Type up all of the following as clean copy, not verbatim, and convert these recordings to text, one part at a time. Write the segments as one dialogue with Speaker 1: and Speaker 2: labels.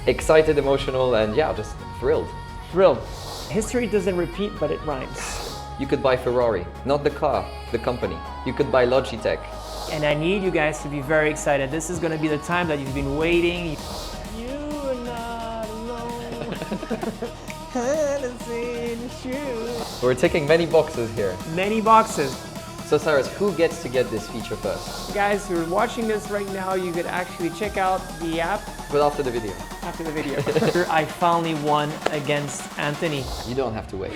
Speaker 1: Excited, emotional, and yeah, just thrilled.
Speaker 2: Thrilled. History doesn't repeat, but it rhymes.
Speaker 1: You could buy Ferrari, not the car, the company. You could buy Logitech.
Speaker 2: And I need you guys to be very excited. This is going to be the time that you've been waiting. You are not alone.
Speaker 1: We're ticking many boxes here.
Speaker 2: Many boxes.
Speaker 1: So Cyrus, who gets to get this feature first?
Speaker 2: Guys who are watching this right now, you could actually check out the app
Speaker 1: But after the video.
Speaker 2: after the video. I finally won against Anthony.
Speaker 1: You don't have to wait.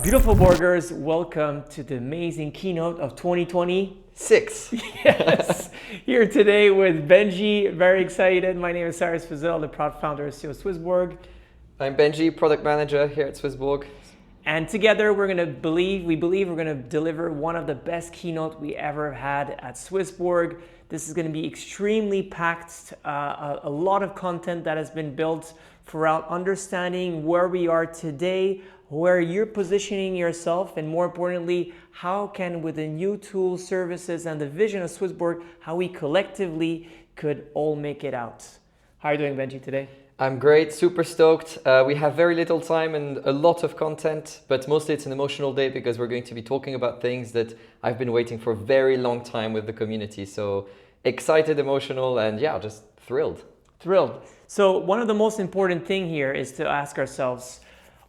Speaker 2: Beautiful Borgers, welcome to the amazing keynote of 2026. Yes, here today with Benjy, very excited. My name is Cyrus, the proud founder and CEO of SwissBorg.
Speaker 1: I'm Benjy, product manager here at SwissBorg.
Speaker 2: And together we believe we're gonna deliver one of the best keynote we ever had at SwissBorg. This is gonna be extremely packed, a lot of content that has been built throughout understanding where we are today, where you're positioning yourself, and more importantly, how can with the new tools, services, and the vision of SwissBorg, how we collectively could all make it out. How are you doing, Benjy, today?
Speaker 1: I'm great, super stoked. We have very little time and a lot of content, but mostly it's an emotional day because we're going to be talking about things that I've been waiting for a very long time with the community. So excited, emotional, and yeah, just thrilled.
Speaker 2: Thrilled. So one of the most important thing here is to ask ourselves,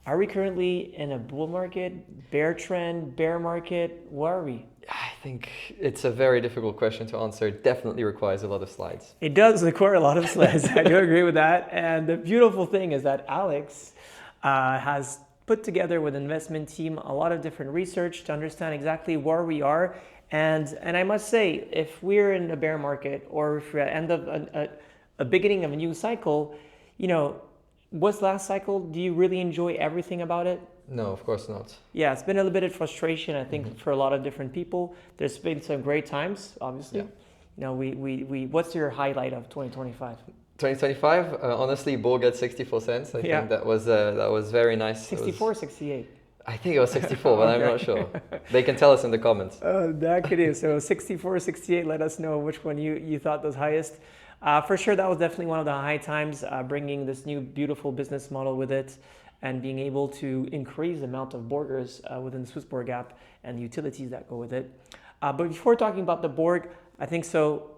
Speaker 2: are we currently in a bull market, bear trend, bear market? Where are we?
Speaker 1: I think it's a very difficult question to answer. It definitely requires a lot of slides.
Speaker 2: It does require a lot of slides. I do agree with that. And the beautiful thing is that Alex has put together with investment team a lot of different research to understand exactly where we are. And I must say, if we're in a bear market or if we're at the end of a beginning of a new cycle, you know, what's last cycle? Do you really enjoy everything about it?
Speaker 1: No, of course not.
Speaker 2: Yeah, it's been a little bit of frustration, I think, for a lot of different people. There's been some great times, obviously.
Speaker 1: Yeah.
Speaker 2: You know, we what's your highlight of 2025?
Speaker 1: 2025, honestly, Borg at 64 cents. I think that was very nice.
Speaker 2: 64 or 68?
Speaker 1: I think it was 64, but I'm not sure. They can tell us in the comments.
Speaker 2: That could be. So 64 or 68, let us know which one you thought was highest. For sure, that was definitely one of the high times, bringing this new beautiful business model with it and being able to increase the amount of Borgers within the SwissBorg app and the utilities that go with it. But before talking about the Borg, I think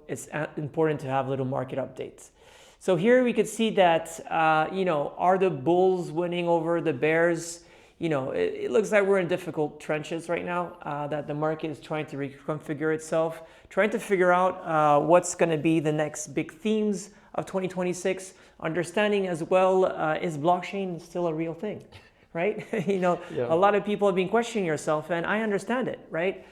Speaker 2: it's important to have little market updates. So here we could see that, are the bulls winning over the bears? You know, it looks like we're in difficult trenches right now, that the market is trying to reconfigure itself, trying to figure out what's going to be the next big themes of 2026, understanding as well, is blockchain still a real thing, right? A lot of people have been questioning yourself, and I understand it, right?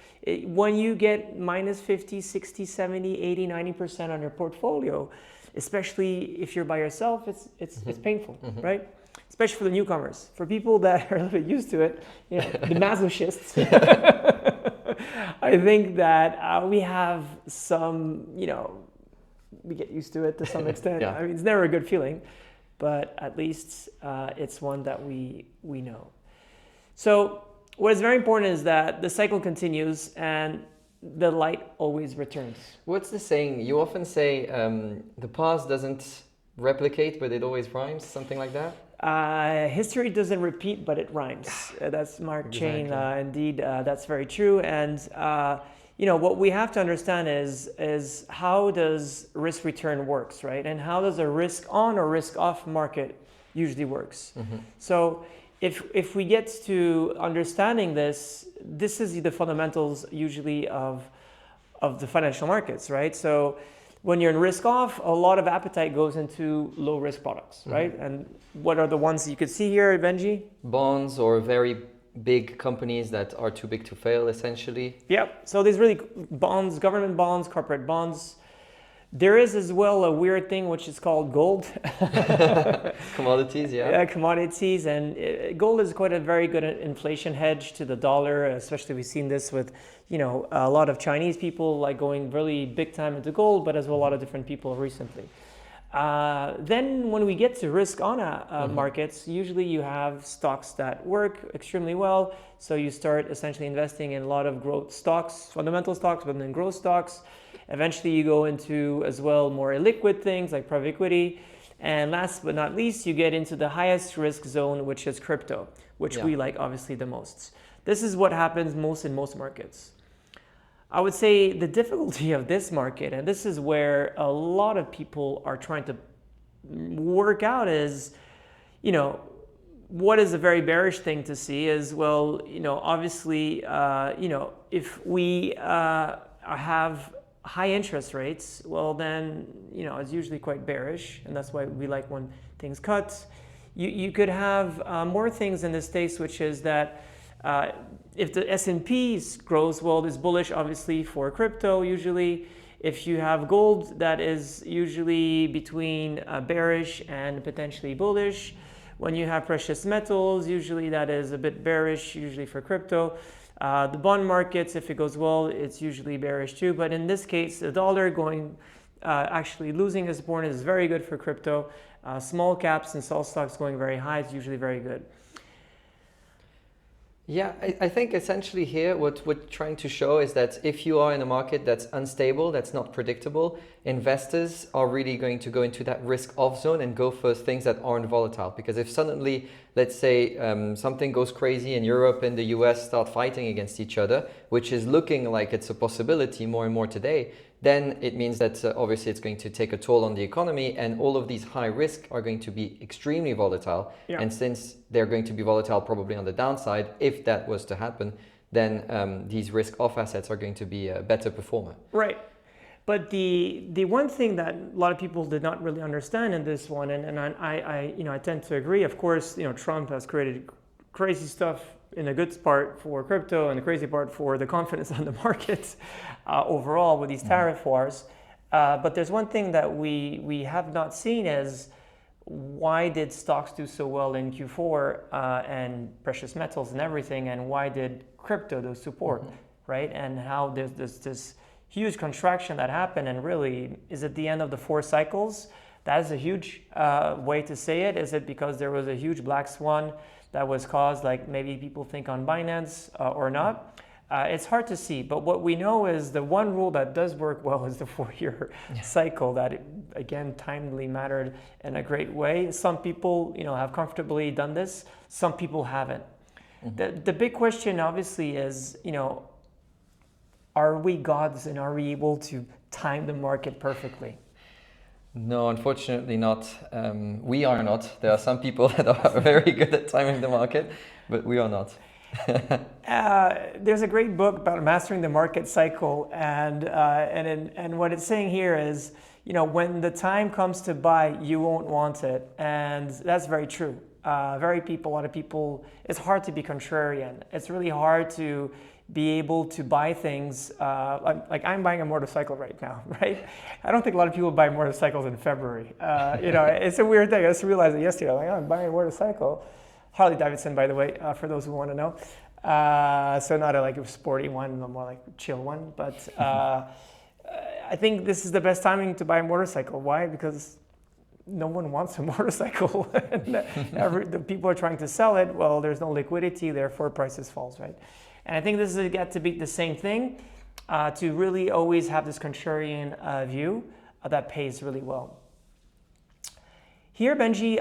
Speaker 2: When you get minus 50, 60, 70, 80, 90% on your portfolio, especially if you're by yourself, it's painful, right? Especially for the newcomers. For people that are a little bit used to it, the masochists, I think that we have some, we get used to it to some extent.
Speaker 1: Yeah.
Speaker 2: I mean, it's never a good feeling, but at least it's one that we know. So what is very important is that the cycle continues and the light always returns.
Speaker 1: What's the saying? You often say the past doesn't replicate, but it always rhymes, something like that?
Speaker 2: History doesn't repeat, but it rhymes. That's Mark Chain.
Speaker 1: Exactly.
Speaker 2: Indeed, that's very true. And what we have to understand is how does risk return works, right? And how does a risk on or risk off market usually works? Mm-hmm. So if we get to understanding this is the fundamentals usually of the financial markets, right? So when you're in risk off, a lot of appetite goes into low risk products, right? Mm-hmm. And what are the ones you could see here, Benjy?
Speaker 1: Bonds or very big companies that are too big to fail, essentially.
Speaker 2: Yep. So there's really bonds, government bonds, corporate bonds. There is as well a weird thing which is called gold.
Speaker 1: Commodities, yeah.
Speaker 2: Yeah, commodities. And gold is quite a very good inflation hedge to the dollar, especially we've seen this with, a lot of Chinese people like going really big time into gold, but as well a lot of different people recently. Then when we get to risk on markets, usually you have stocks that work extremely well. So you start essentially investing in a lot of growth stocks, fundamental stocks, but then growth stocks. Eventually you go into as well more illiquid things like private equity. And last but not least, you get into the highest risk zone, which is crypto, which we like obviously the most. This is what happens most in most markets. I would say the difficulty of this market, and this is where a lot of people are trying to work out, is, what is a very bearish thing to see is, well, obviously, if we have high interest rates, well then, it's usually quite bearish, and that's why we like when things cut. You could have more things in this case, which is that if the S&P grows, well, it's bullish obviously for crypto usually. If you have gold, that is usually between bearish and potentially bullish. When you have precious metals, usually that is a bit bearish, usually for crypto. The bond markets, if it goes well, it's usually bearish too. But in this case, the dollar going actually losing its support is very good for crypto. Small caps and small stocks going very high is usually very good.
Speaker 1: Yeah, I think essentially here what we're trying to show is that if you are in a market that's unstable, that's not predictable, investors are really going to go into that risk off zone and go for things that aren't volatile. Because if suddenly, let's say something goes crazy and Europe and the US start fighting against each other, which is looking like it's a possibility more and more today, then it means that obviously it's going to take a toll on the economy, and all of these high risk are going to be extremely volatile. Yeah. And since they're going to be volatile probably on the downside, if that was to happen, then these risk off assets are going to be a better performer.
Speaker 2: Right. But the one thing that a lot of people did not really understand in this one, and I tend to agree, of course, Trump has created crazy stuff in the good part for crypto and the crazy part for the confidence on the markets overall with these tariff wars. But there's one thing that we have not seen is why did stocks do so well in Q4 and precious metals and everything, and why did crypto do support, right? And how there's this huge contraction that happened, and really, is it the end of the 4 cycles? That is a huge way to say it. Is it because there was a huge black swan that was caused, like maybe people think on Binance or not? It's hard to see, but what we know is the one rule that does work well is the 4-year cycle, that again timely mattered in a great way. Some people have comfortably done this, some people haven't. The big question obviously is, are we gods and are we able to time the market perfectly?
Speaker 1: No, unfortunately not. We are not. There are some people that are very good at timing the market, but we are not.
Speaker 2: There's a great book about mastering the market cycle, and what it's saying here is, when the time comes to buy, you won't want it, and that's very true. A lot of people, it's hard to be contrarian. It's really hard to be able to buy things, like I'm buying a motorcycle right now, right? I don't think a lot of people buy motorcycles in February. It's a weird thing. I just realized it yesterday. I'm buying a motorcycle. Harley Davidson, by the way, for those who want to know. So not a sporty one, more like a chill one. But I think this is the best timing to buy a motorcycle. Why? Because no one wants a motorcycle. The people are trying to sell it. Well, there's no liquidity, therefore prices falls, right? And I think this is got to be the same thing, to really always have this contrarian view that pays really well. Here, Benjy,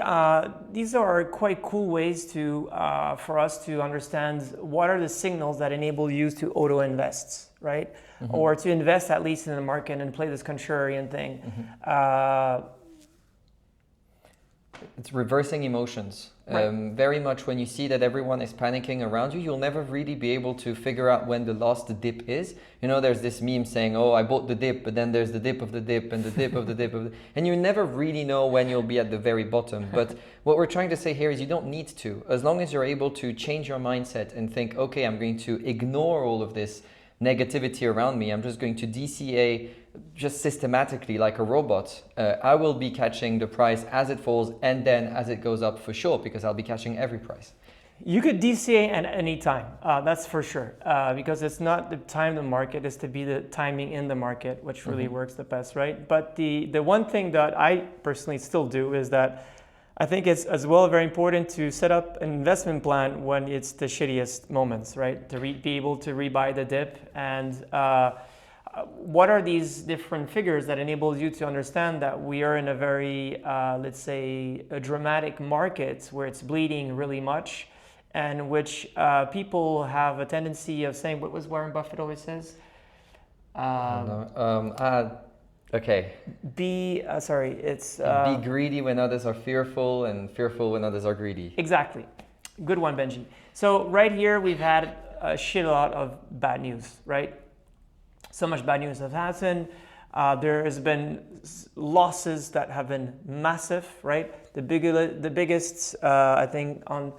Speaker 2: these are quite cool ways for us to understand what are the signals that enable you to auto-invest, right? Or to invest at least in the market and play this contrarian thing.
Speaker 1: It's reversing emotions. Right. Very much when you see that everyone is panicking around you, you'll never really be able to figure out when the last dip is. There's this meme saying, oh, I bought the dip, but then there's the dip of the dip and the dip of the dip of the... And you never really know when you'll be at the very bottom. But what we're trying to say here is you don't need to. As long as you're able to change your mindset and think, okay, I'm going to ignore all of this negativity around me. I'm just going to DCA just systematically like a robot. I will be catching the price as it falls and then as it goes up for sure, because I'll be catching every price.
Speaker 2: You could DCA at any time, that's for sure, because it's not the time the market, it's to be the timing in the market, which really works the best, right? But the one thing that I personally still do is that I think it's as well very important to set up an investment plan when it's the shittiest moments, right? To be able to rebuy the dip. And what are these different figures that enables you to understand that we are in a very, let's say, a dramatic market where it's bleeding really much, and which people have a tendency of saying, what was Warren Buffett always says?
Speaker 1: Okay.
Speaker 2: Be
Speaker 1: greedy when others are fearful, and fearful when others are greedy.
Speaker 2: Exactly. Good one, Benji. So right here, we've had a shit lot of bad news, right? So much bad news has happened. There has been losses that have been massive, right? The biggest, I think, on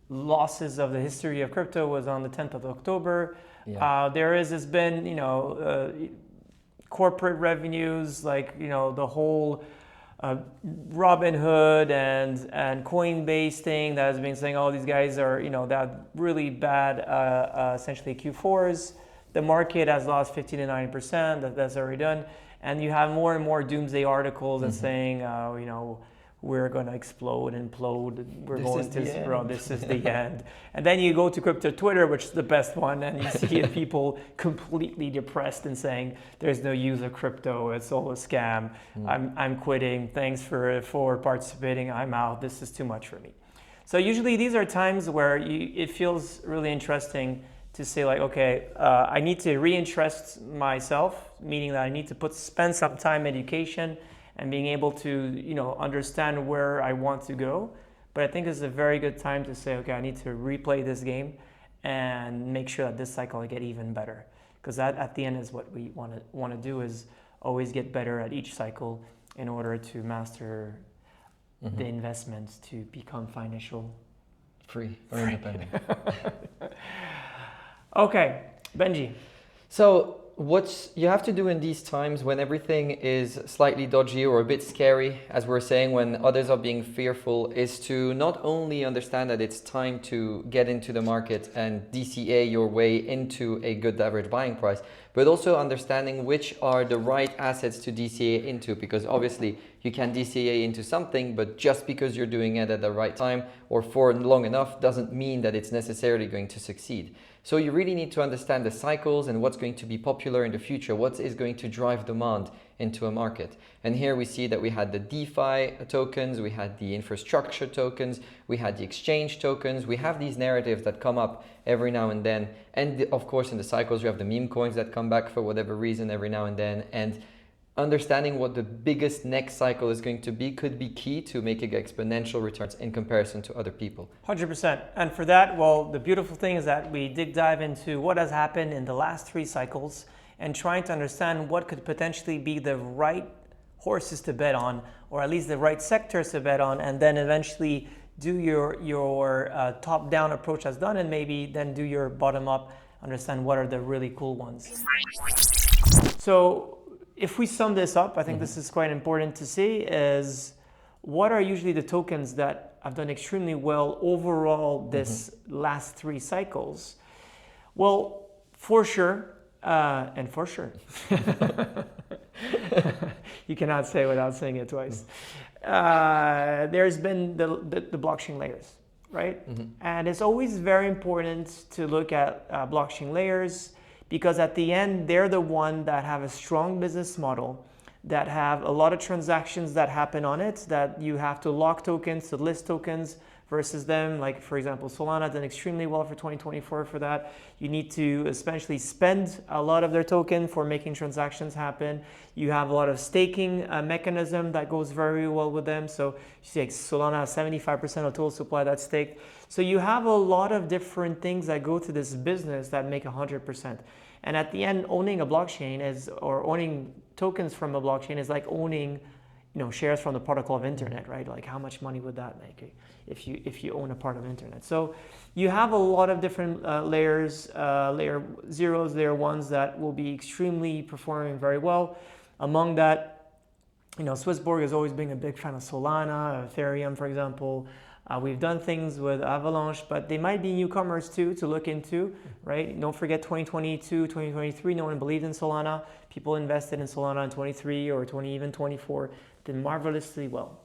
Speaker 2: losses of the history of crypto was on the 10th of October. Yeah. Has been, corporate revenues, like, the whole Robinhood and Coinbase thing that has been saying, oh, these guys are, that really bad, essentially Q4s. The market has lost 15 to 90%, that's already done. And you have more and more doomsday articles and saying, we're going to explode, implode, this is the end. And then you go to crypto Twitter, which is the best one, and you see people completely depressed and saying, there's no use of crypto, it's all a scam, I'm quitting, thanks for participating, I'm out, this is too much for me. So usually these are times where it feels really interesting to say, like, okay, I need to reinterest myself, meaning that I need to spend some time in education and being able to, understand where I want to go. But I think it's a very good time to say, okay, I need to replay this game and make sure that this cycle I get even better. Because that at the end is what we want to do, is always get better at each cycle in order to master the investments to become financial
Speaker 1: free or independent.
Speaker 2: Okay, Benji.
Speaker 1: So what you have to do in these times when everything is slightly dodgy or a bit scary, as we're saying, when others are being fearful, is to not only understand that it's time to get into the market and DCA your way into a good average buying price, but also understanding which are the right assets to DCA into, because obviously you can DCA into something, but just because you're doing it at the right time or for long enough doesn't mean that it's necessarily going to succeed. So you really need to understand the cycles and what's going to be popular in the future, what is going to drive demand into a market. And here we see that we had the DeFi tokens, we had the infrastructure tokens, we had the exchange tokens. We have these narratives that come up every now and then. And of course, in the cycles, we have the meme coins that come back for whatever reason every now and then. And understanding what the biggest next cycle is going to be could be key to making exponential returns in comparison to other people.
Speaker 2: 100%. And for that, well, the beautiful thing is that we dive into what has happened in the last 3 cycles and trying to understand what could potentially be the right horses to bet on, or at least the right sectors to bet on, and then eventually do your top-down approach as done, and maybe then do your bottom-up, understand what are the really cool ones. So if we sum this up, I think this is quite important to see, is what are usually the tokens that have done extremely well overall this last 3 cycles? Well, for sure, and for sure, you cannot say without saying it twice. There's been the blockchain layers, right? And it's always very important to look at blockchain layers, because at the end, they're the one that have a strong business model, that have a lot of transactions that happen on it, that you have to lock tokens, to list tokens versus them. Like, for example, Solana done extremely well for 2024 for that. You need to essentially spend a lot of their token for making transactions happen. You have a lot of staking mechanism that goes very well with them. So you see, like, Solana has 75% of total supply that's staked. So you have a lot of different things that go to this business that make 100%. And at the end, owning a blockchain or owning tokens from a blockchain is like owning, shares from the protocol of internet, right? Like, how much money would that make if you own a part of internet? So you have a lot of different layers, layer zeros, layer ones that will be extremely performing very well. Among that, SwissBorg has always been a big fan of Solana, Ethereum, for example. We've done things with Avalanche, but they might be newcomers too to look into, right? Don't forget 2022, 2023, no one believed in Solana. People invested in Solana in 23 or 20, even 24, did marvelously well.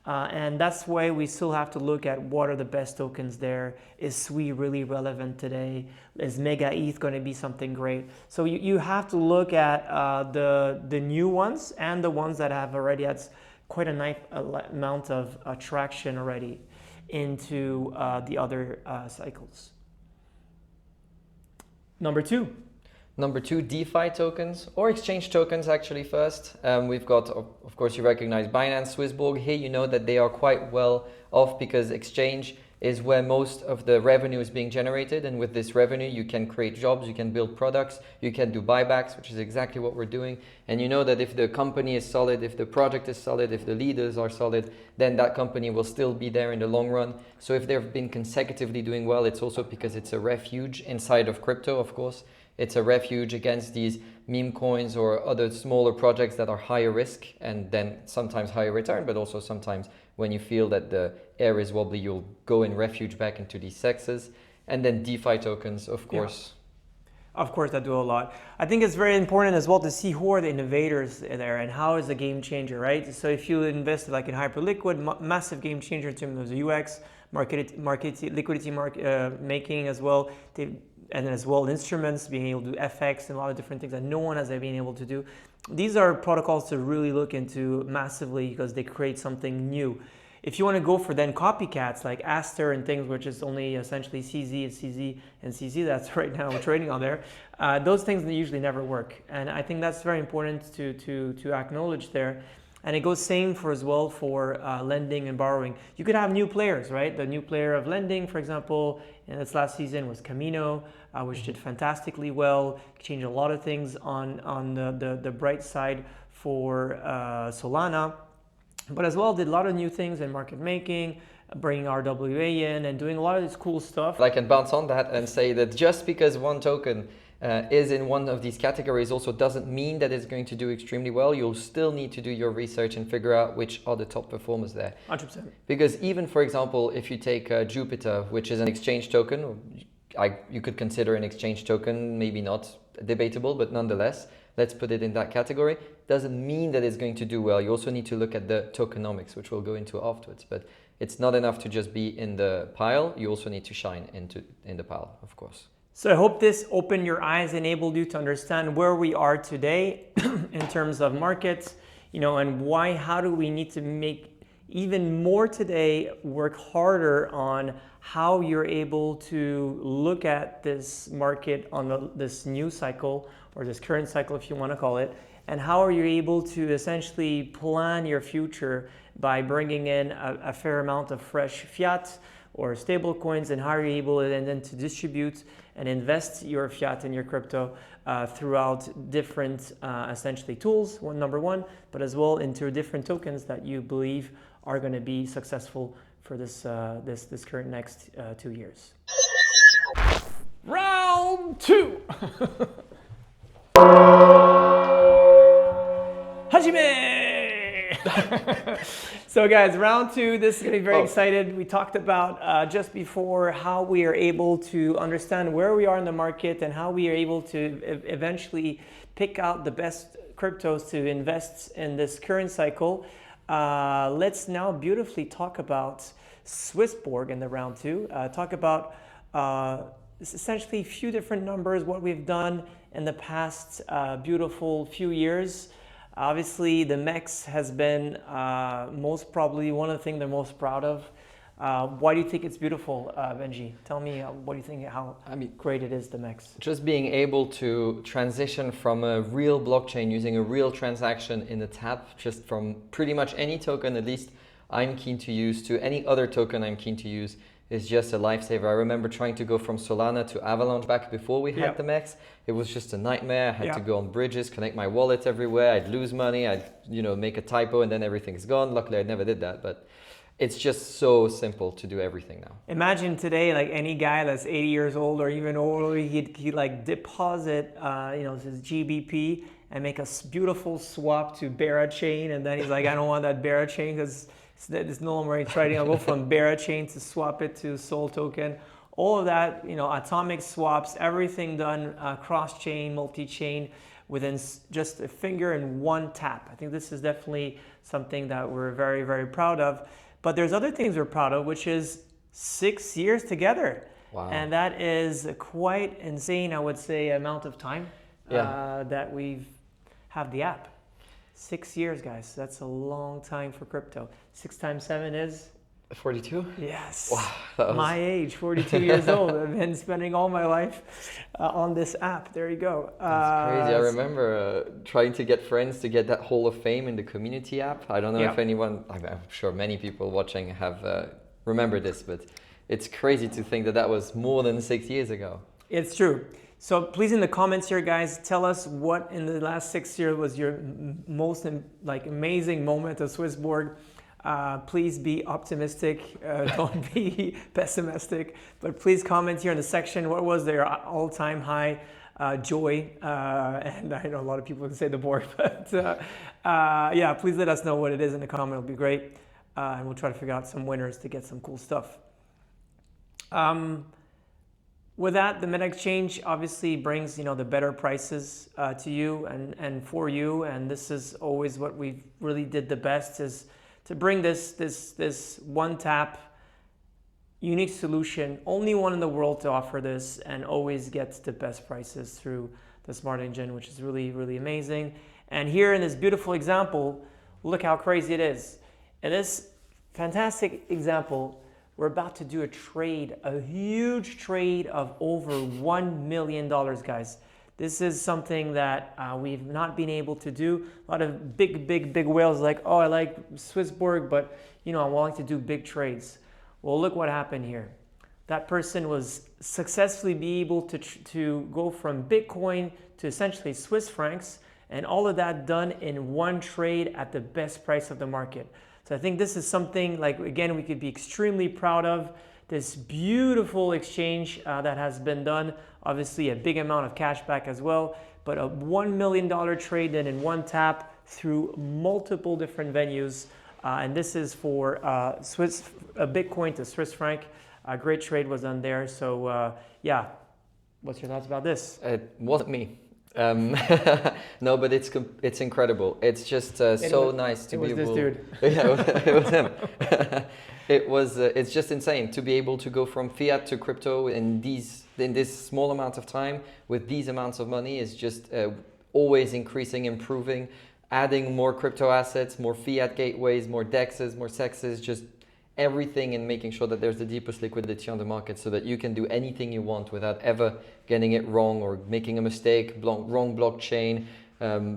Speaker 2: And that's why we still have to look at what are the best tokens there. Is SWI really relevant today? Is Mega ETH going to be something great? So you have to look at the new ones and the ones that have already had quite a nice amount of traction already into the other cycles. Number two,
Speaker 1: DeFi tokens or exchange tokens actually first. We've got, of course, you recognize Binance, SwissBorg. Here you know that they are quite well off because exchange is where most of the revenue is being generated. And with this revenue, you can create jobs, you can build products, you can do buybacks, which is exactly what we're doing. And you know that if the company is solid, if the project is solid, if the leaders are solid, then that company will still be there in the long run. So if they've been consecutively doing well, it's also because it's a refuge inside of crypto, of course. It's a refuge against these meme coins or other smaller projects that are higher risk and then sometimes higher return, but also sometimes when you feel that the air is wobbly, you'll go in refuge back into these sexes. And then DeFi tokens, of course.
Speaker 2: Yeah. Of course, that do a lot. I think it's very important as well to see who are the innovators there and how is the game changer, right? So if you invest like in Hyperliquid, massive game changer in terms of the UX, liquidity making as well. And as well instruments, being able to do FX and a lot of different things that no one has ever been able to do. These are protocols to really look into massively because they create something new. If you want to go for then copycats like Aster and things, which is only essentially CZ and CZ and CZ, that's right now we're trading on there, those things usually never work. And I think that's very important to acknowledge there. And it goes same for as well for lending and borrowing. You could have new players, right? The new player of lending, for example, in this last season was Camino, which did fantastically well, changed a lot of things on the bright side for Solana, but as well did a lot of new things in market making, bringing RWA in and doing a lot of this cool stuff.
Speaker 1: I can bounce on that and say that just because one token is in one of these categories also doesn't mean that it's going to do extremely well. You'll still need to do your research and figure out which are the top performers there.
Speaker 2: 100%.
Speaker 1: Because even, for example, if you take Jupiter, which is an exchange token, you could consider an exchange token, maybe not debatable, but nonetheless, let's put it in that category. Doesn't mean that it's going to do well. You also need to look at the tokenomics, which we'll go into afterwards. But it's not enough to just be in the pile. You also need to shine in the pile, of course.
Speaker 2: So I hope this opened your eyes, enabled you to understand where we are today in terms of markets, and how do we need to make even more today, work harder on how you're able to look at this market on this new cycle or this current cycle, if you want to call it, and how are you able to essentially plan your future by bringing in a fair amount of fresh fiat or stable coins, and how are you able then to distribute and invest your fiat and your crypto throughout different essentially tools, number one, but as well into different tokens that you believe are going to be successful for this current next 2 years. Round two. Hajime! So guys, round two, this is going to be very excited. We talked about just before how we are able to understand where we are in the market and how we are able to eventually pick out the best cryptos to invest in this current cycle. Let's now beautifully talk about SwissBorg in the round two. Talk about essentially a few different numbers, what we've done in the past beautiful few years. Obviously, the MEX has been most probably one of the things they're most proud of. Why do you think it's beautiful, Benjy? Tell me, what do you think, how great it is, the MEX?
Speaker 1: Just being able to transition from a real blockchain using a real transaction in the tap, just from pretty much any token, at least I'm keen to use, to any other token I'm keen to use, is just a lifesaver. I remember trying to go from Solana to Avalanche back before we had the MEX. It was just a nightmare. I had to go on bridges, connect my wallet everywhere. I'd lose money. I'd make a typo and then everything's gone. Luckily, I never did that, but it's just so simple to do everything now.
Speaker 2: Imagine today, like any guy that's 80 years old or even older, he'd like deposit, his GBP and make a beautiful swap to Bearer chain. And then he's like, I don't want that Bearer chain because it's no longer trading. I'll go from Bearer chain to swap it to Sol token. All of that, atomic swaps, everything done cross-chain, multi-chain within just a finger and one tap. I think this is definitely something that we're very, very proud of. But there's other things we're proud of, which is 6 years together.
Speaker 1: Wow.
Speaker 2: And that is quite insane, I would say, amount of time that we've have the app. 6 years, guys. That's a long time for crypto. 6 times 7 is?
Speaker 1: 42?
Speaker 2: Yes.
Speaker 1: Wow.
Speaker 2: My age, 42 years old. I've been spending all my life on this app. There you go.
Speaker 1: That's crazy. I remember trying to get friends to get that Hall of Fame in the community app. I don't know if anyone, I'm sure many people watching have remembered this, but it's crazy to think that that was more than 6 years ago.
Speaker 2: It's true. So please, in the comments here, guys, tell us what in the last 6 years was your most amazing moment at SwissBorg. Please be optimistic, don't be pessimistic, but please comment here in the section what was their all-time high joy, and I know a lot of people can say the board, but please let us know what it is in the comment. It'll be great, and we'll try to figure out some winners to get some cool stuff. With that, the Meta Exchange obviously brings the better prices to you and for you, and this is always what we really did the best, is to bring this one tap unique solution, only one in the world to offer this, and always gets the best prices through the Smart Engine, which is really, really amazing. And here in this beautiful example, look how crazy it is. In this fantastic example, we're about to do a huge trade of over $1 million, guys. This is something that we've not been able to do. A lot of big whales like, oh, I like SwissBorg, but I'm willing to do big trades. Well, look what happened here. That person was successfully be able to go from Bitcoin to essentially Swiss francs, and all of that done in one trade at the best price of the market. So I think this is something again, we could be extremely proud of. This beautiful exchange that has been done, obviously a big amount of cash back as well, but a $1 million trade done in one tap through multiple different venues. And this is for Bitcoin to Swiss franc. A great trade was done there. So what's your thoughts about this?
Speaker 1: It wasn't me. No, but it's incredible. It's just nice to be able.
Speaker 2: It was this dude.
Speaker 1: Yeah, it was him. It's just insane to be able to go from fiat to crypto in this small amount of time with these amounts of money. Is just always increasing, improving, adding more crypto assets, more fiat gateways, more DEXs, more SEXs, just everything, and making sure that there's the deepest liquidity on the market so that you can do anything you want without ever getting it wrong or making a mistake, wrong blockchain,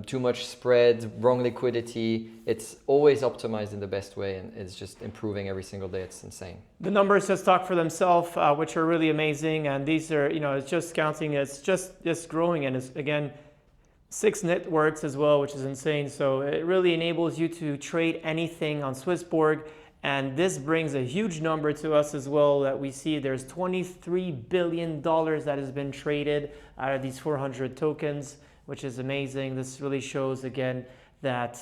Speaker 1: too much spread, wrong liquidity. It's always optimized in the best way, and it's just improving every single day. It's insane.
Speaker 2: The numbers just talk for themselves, which are really amazing. And these are, it's just counting, it's just growing. And it's, again, 6 networks as well, which is insane. So it really enables you to trade anything on SwissBorg. And this brings a huge number to us as well, that we see there's $23 billion that has been traded out of these 400 tokens, which is amazing. This really shows again that,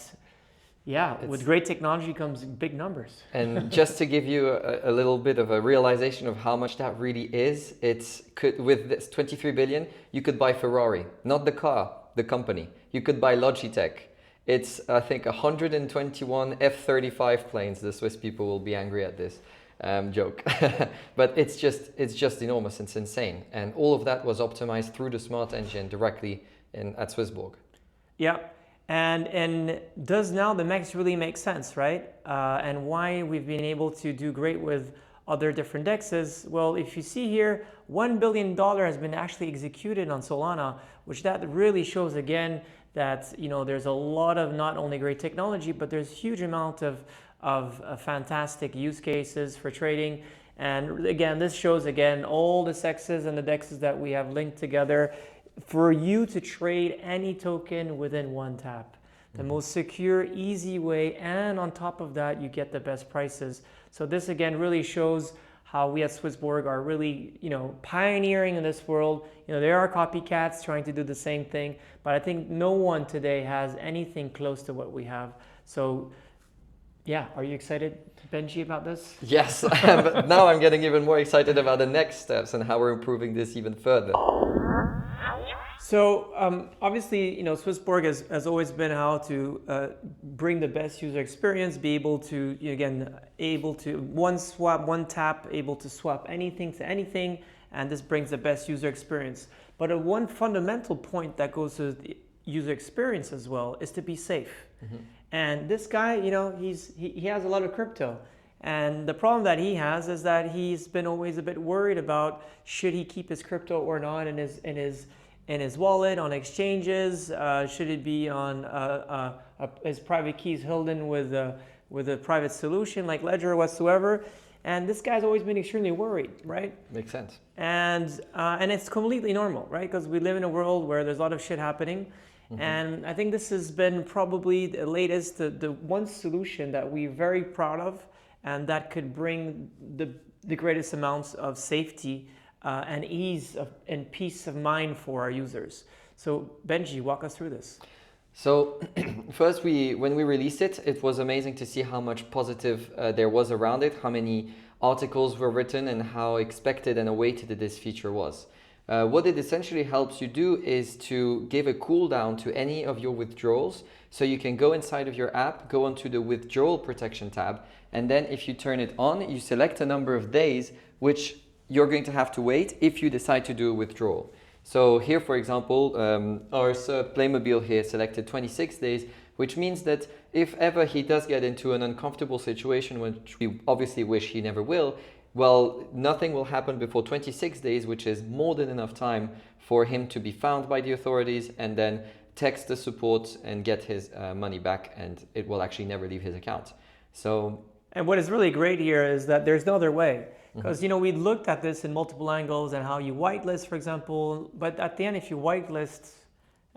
Speaker 2: with great technology comes big numbers. And
Speaker 1: just to give you a little bit of a realization of how much that really is, with this 23 billion, you could buy Ferrari, not the car, the company. You could buy Logitech. It's, I think, 121 F-35 planes. The Swiss people will be angry at this joke. But it's just enormous. It's insane. And all of that was optimized through the Smart Engine directly at SwissBorg.
Speaker 2: Yeah. And does now the MEX really make sense, right? And why we've been able to do great with other different DEXs? Well, if you see here, $1 billion has been actually executed on Solana, which that really shows again that there's a lot of not only great technology, but there's huge amount of fantastic use cases for trading. And again, this shows all the SEXs and the DEXs that we have linked together for you to trade any token within one tap. The most secure, easy way, and on top of that, you get the best prices. So this again really shows how we at SwissBorg are really, pioneering in this world. There are copycats trying to do the same thing, but I think no one today has anything close to what we have. So yeah, are you excited, Benjy, about this?
Speaker 1: Yes, but now I'm getting even more excited about the next steps and how we're improving this even further.
Speaker 2: So obviously, SwissBorg has always been how to bring the best user experience, be able to, able to one swap, one tap, able to swap anything to anything, and this brings the best user experience. But one fundamental point that goes to the user experience as well is to be safe. Mm-hmm. And this guy, he has a lot of crypto. And the problem that he has is that he's been always a bit worried about should he keep his crypto or not in his wallet, on exchanges, should it be on his private keys held in with a private solution like Ledger or whatsoever. And this guy's always been extremely worried, right?
Speaker 1: Makes sense.
Speaker 2: And it's completely normal, right? Because we live in a world where there's a lot of shit happening. Mm-hmm. And I think this has been probably the latest, the one solution that we're very proud of and that could bring the greatest amounts of safety and ease and peace of mind for our users. So Benjy, walk us through this.
Speaker 1: So first, when we released it, it was amazing to see how much positive there was around it, how many articles were written and how expected and awaited this feature was. What it essentially helps you do is to give a cooldown to any of your withdrawals. So you can go inside of your app, go onto the withdrawal protection tab, and then if you turn it on, you select a number of days which you're going to have to wait if you decide to do a withdrawal. So here, for example, our Playmobil here selected 26 days, which means that if ever he does get into an uncomfortable situation, which we obviously wish he never will, well, nothing will happen before 26 days, which is more than enough time for him to be found by the authorities and then text the support and get his money back, and it will actually never leave his account.
Speaker 2: And what is really great here is that there's no other way. Because, we looked at this in multiple angles and how you whitelist, for example, but at the end, if you whitelist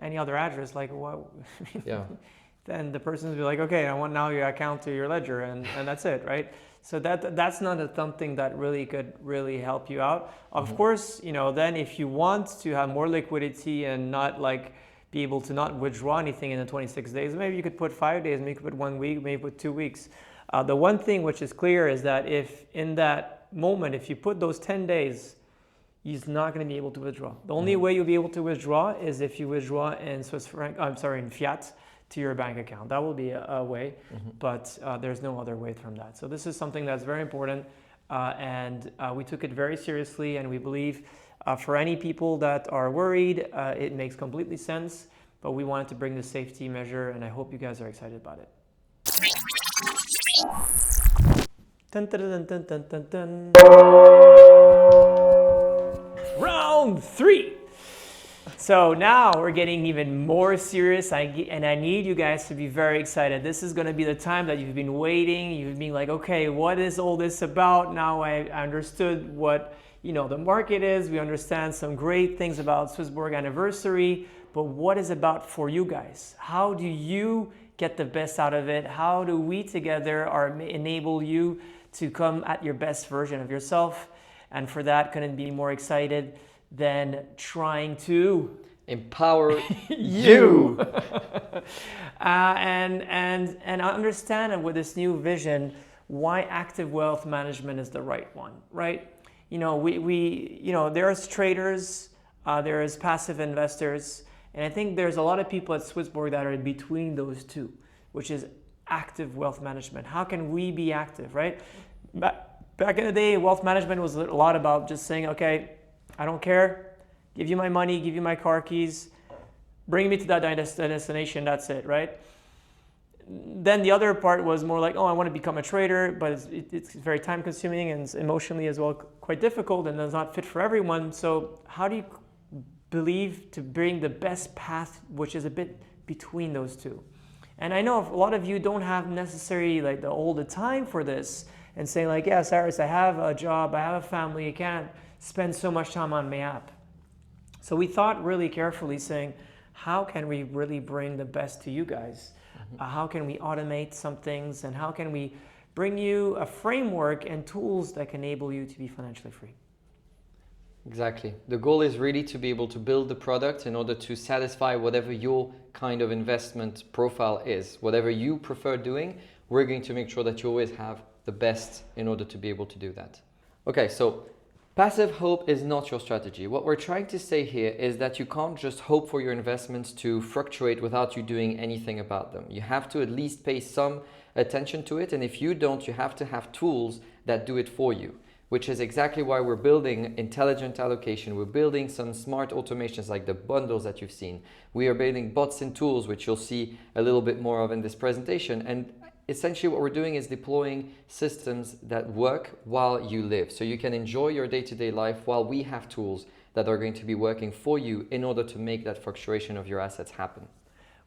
Speaker 2: any other address, like what, yeah. Then the person will be like, okay, I want now your account to your ledger, and that's it, right? So that's not something that really could really help you out. Of course, then if you want to have more liquidity and not be able to not withdraw anything in the 26 days, maybe you could put 5 days, maybe you could put 1 week, maybe put 2 weeks. The one thing which is clear is that if in that moment, if you put those 10 days, he's not going to be able to withdraw. The only way you'll be able to withdraw is if you withdraw in in fiat to your bank account. That will be a way, but there's no other way from that. So this is something that's very important, and we took it very seriously, and we believe for any people that are worried, it makes completely sense, but we wanted to bring the safety measure, and I hope you guys are excited about it. Dun, dun, dun, dun, dun, dun, dun. Round 3. So now we're getting even more serious, and I need you guys to be very excited. This is going to be the time that you've been waiting. You've been like, okay, what is all this about? Now I understood what the market is. We understand some great things about SwissBorg anniversary, but what is about for you guys? How do you get the best out of it? How do we together enable you to come at your best version of yourself? And for that, couldn't be more excited than trying to
Speaker 1: empower you.
Speaker 2: And understand with this new vision why active wealth management is the right one, right? There's traders, there is passive investors, and I think there's a lot of people at SwissBorg that are in between those two, which is active wealth management. How can we be active, right? Back in the day, wealth management was a lot about just saying, okay, I don't care, give you my money, give you my car keys, bring me to that destination, that's it, right? Then the other part was more like, oh, I want to become a trader, but it's very time consuming and it's emotionally as well quite difficult and does not fit for everyone. So how do you believe to bring the best path, which is a bit between those two? And I know a lot of you don't have necessarily all the time for this and saying like, yeah, Cyrus, I have a job, I have a family, I can't spend so much time on my app. So we thought really carefully saying, how can we really bring the best to you guys? How can we automate some things, and how can we bring you a framework and tools that can enable you to be financially free.
Speaker 1: Exactly. The goal is really to be able to build the product in order to satisfy whatever your kind of investment profile is. Whatever you prefer doing, we're going to make sure that you always have the best in order to be able to do that. Okay, so passive hope is not your strategy. What we're trying to say here is that you can't just hope for your investments to fluctuate without you doing anything about them. You have to at least pay some attention to it, and if you don't, you have to have tools that do it for you, which is exactly why we're building intelligent allocation. We're building some smart automations like the bundles that you've seen. We are building bots and tools, which you'll see a little bit more of in this presentation. And essentially what we're doing is deploying systems that work while you live. So you can enjoy your day-to-day life while we have tools that are going to be working for you in order to make that fluctuation of your assets happen.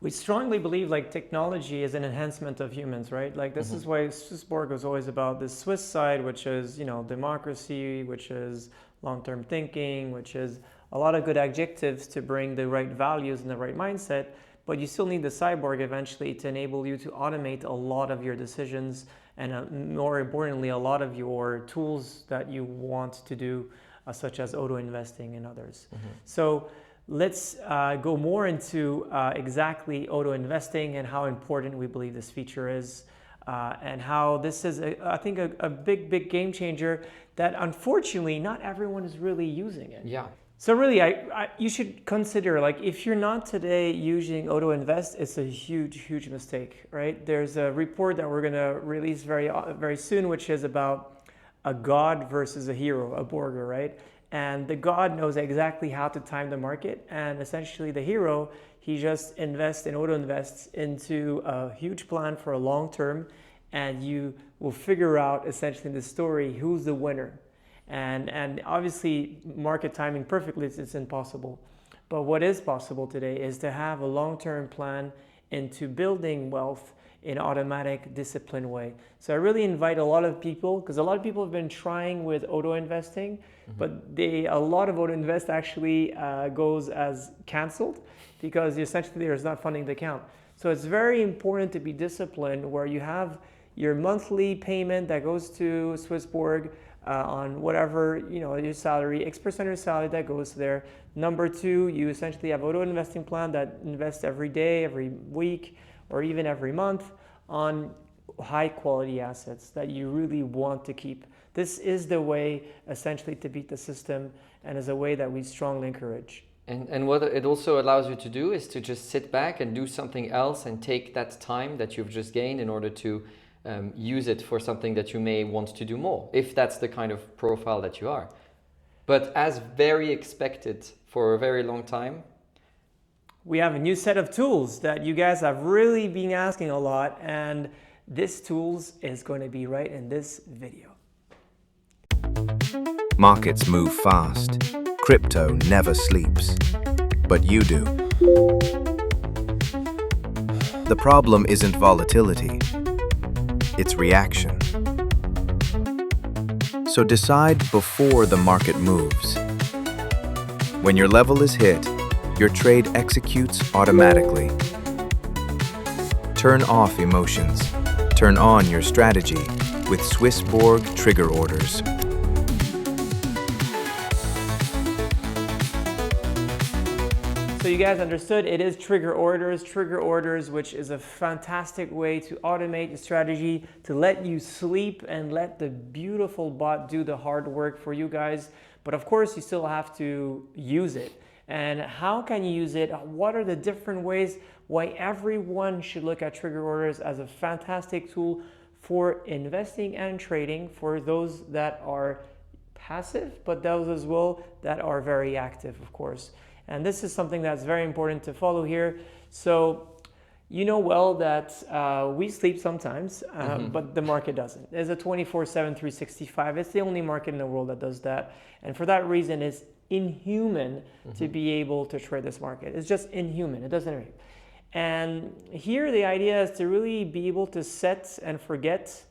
Speaker 2: We strongly believe like technology is an enhancement of humans, right? Like this is why SwissBorg was always about the Swiss side, which is, democracy, which is long-term thinking, which is a lot of good adjectives to bring the right values and the right mindset. But you still need the cyborg eventually to enable you to automate a lot of your decisions and more importantly, a lot of your tools that you want to do, such as auto investing and others. So let's go more into exactly auto investing and how important we believe this feature is and how this is, I think, a big game changer that unfortunately not everyone is really using it.
Speaker 1: Yeah.
Speaker 2: So really, you should consider, like, if you're not today using auto invest, it's a huge mistake, right? There's a report that we're going to release very soon, which is about a god versus a hero, a Borger, right? And the god knows exactly how to time the market, and essentially the hero, he just invests and auto invests into a huge plan for a long term, and you will figure out essentially in the story who's the winner. And obviously market timing perfectly, it's impossible. But what is possible today is to have a long-term plan into building wealth in automatic, disciplined way. So I really invite a lot of people, because a lot of people have been trying with auto investing, but a lot of auto invest actually goes as canceled because essentially there's not funding the account. So it's very important to be disciplined where you have your monthly payment that goes to SwissBorg on whatever, your salary, X% of your salary that goes there. Number two, you essentially have auto investing plan that invests every day, every week, or even every month on high quality assets that you really want to keep. This is the way essentially to beat the system and is a way that we strongly encourage.
Speaker 1: And what it also allows you to do is to just sit back and do something else and take that time that you've just gained in order to use it for something that you may want to do more, if that's the kind of profile that you are. But as very expected for a very long time,
Speaker 2: we have a new set of tools that you guys have really been asking a lot, and this tools is going to be right in this video.
Speaker 3: Markets move fast. Crypto never sleeps. But you do. The problem isn't volatility. It's reaction. So decide before the market moves. When your level is hit, your trade executes automatically. Turn off emotions. Turn on your strategy with SwissBorg trigger orders.
Speaker 2: So you guys understood, it is trigger orders, which is a fantastic way to automate your strategy, to let you sleep and let the beautiful bot do the hard work for you guys. But of course, you still have to use it. And how can you use it? What are the different ways? Why everyone should look at trigger orders as a fantastic tool for investing and trading for those that are passive, but those as well that are very active, of course. And this is something that's very important to follow here. So you know well that we sleep sometimes, but the market doesn't. It's a 24/7, 365. It's the only market in the world that does that. And for that reason, it's inhuman to be able to trade this market. It's just inhuman. It doesn't work. And here the idea is to really be able to set and forget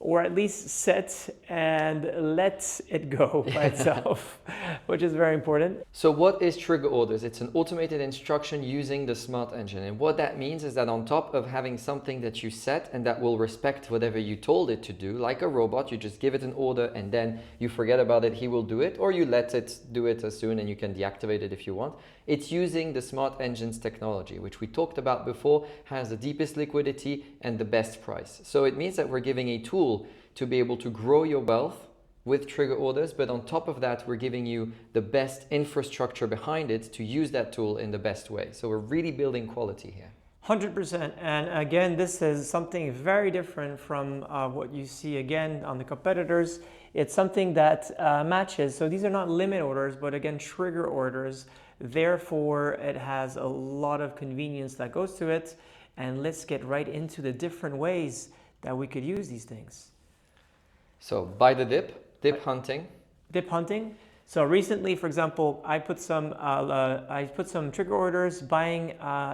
Speaker 2: or at least set and let it go by itself, which is very important.
Speaker 1: So what is trigger orders? It's an automated instruction using the smart engine. And what that means is that on top of having something that you set and that will respect whatever you told it to do, like a robot, you just give it an order and then you forget about it, he will do it, or you let it do it as soon and you can deactivate it if you want. It's using the smart engine's technology, which we talked about before, has the deepest liquidity and the best price. So it means that we're giving a tool to be able to grow your wealth with trigger orders, but on top of that, we're giving you the best infrastructure behind it to use that tool in the best way. So we're really building quality here.
Speaker 2: 100%. And again, this is something very different from what you see again on the competitors. It's something that matches. So these are not limit orders, but again, trigger orders. Therefore, it has a lot of convenience that goes to it. And let's get right into the different ways that we could use these things.
Speaker 1: So buy the dip hunting.
Speaker 2: Dip hunting. So recently, for example, I put some trigger orders buying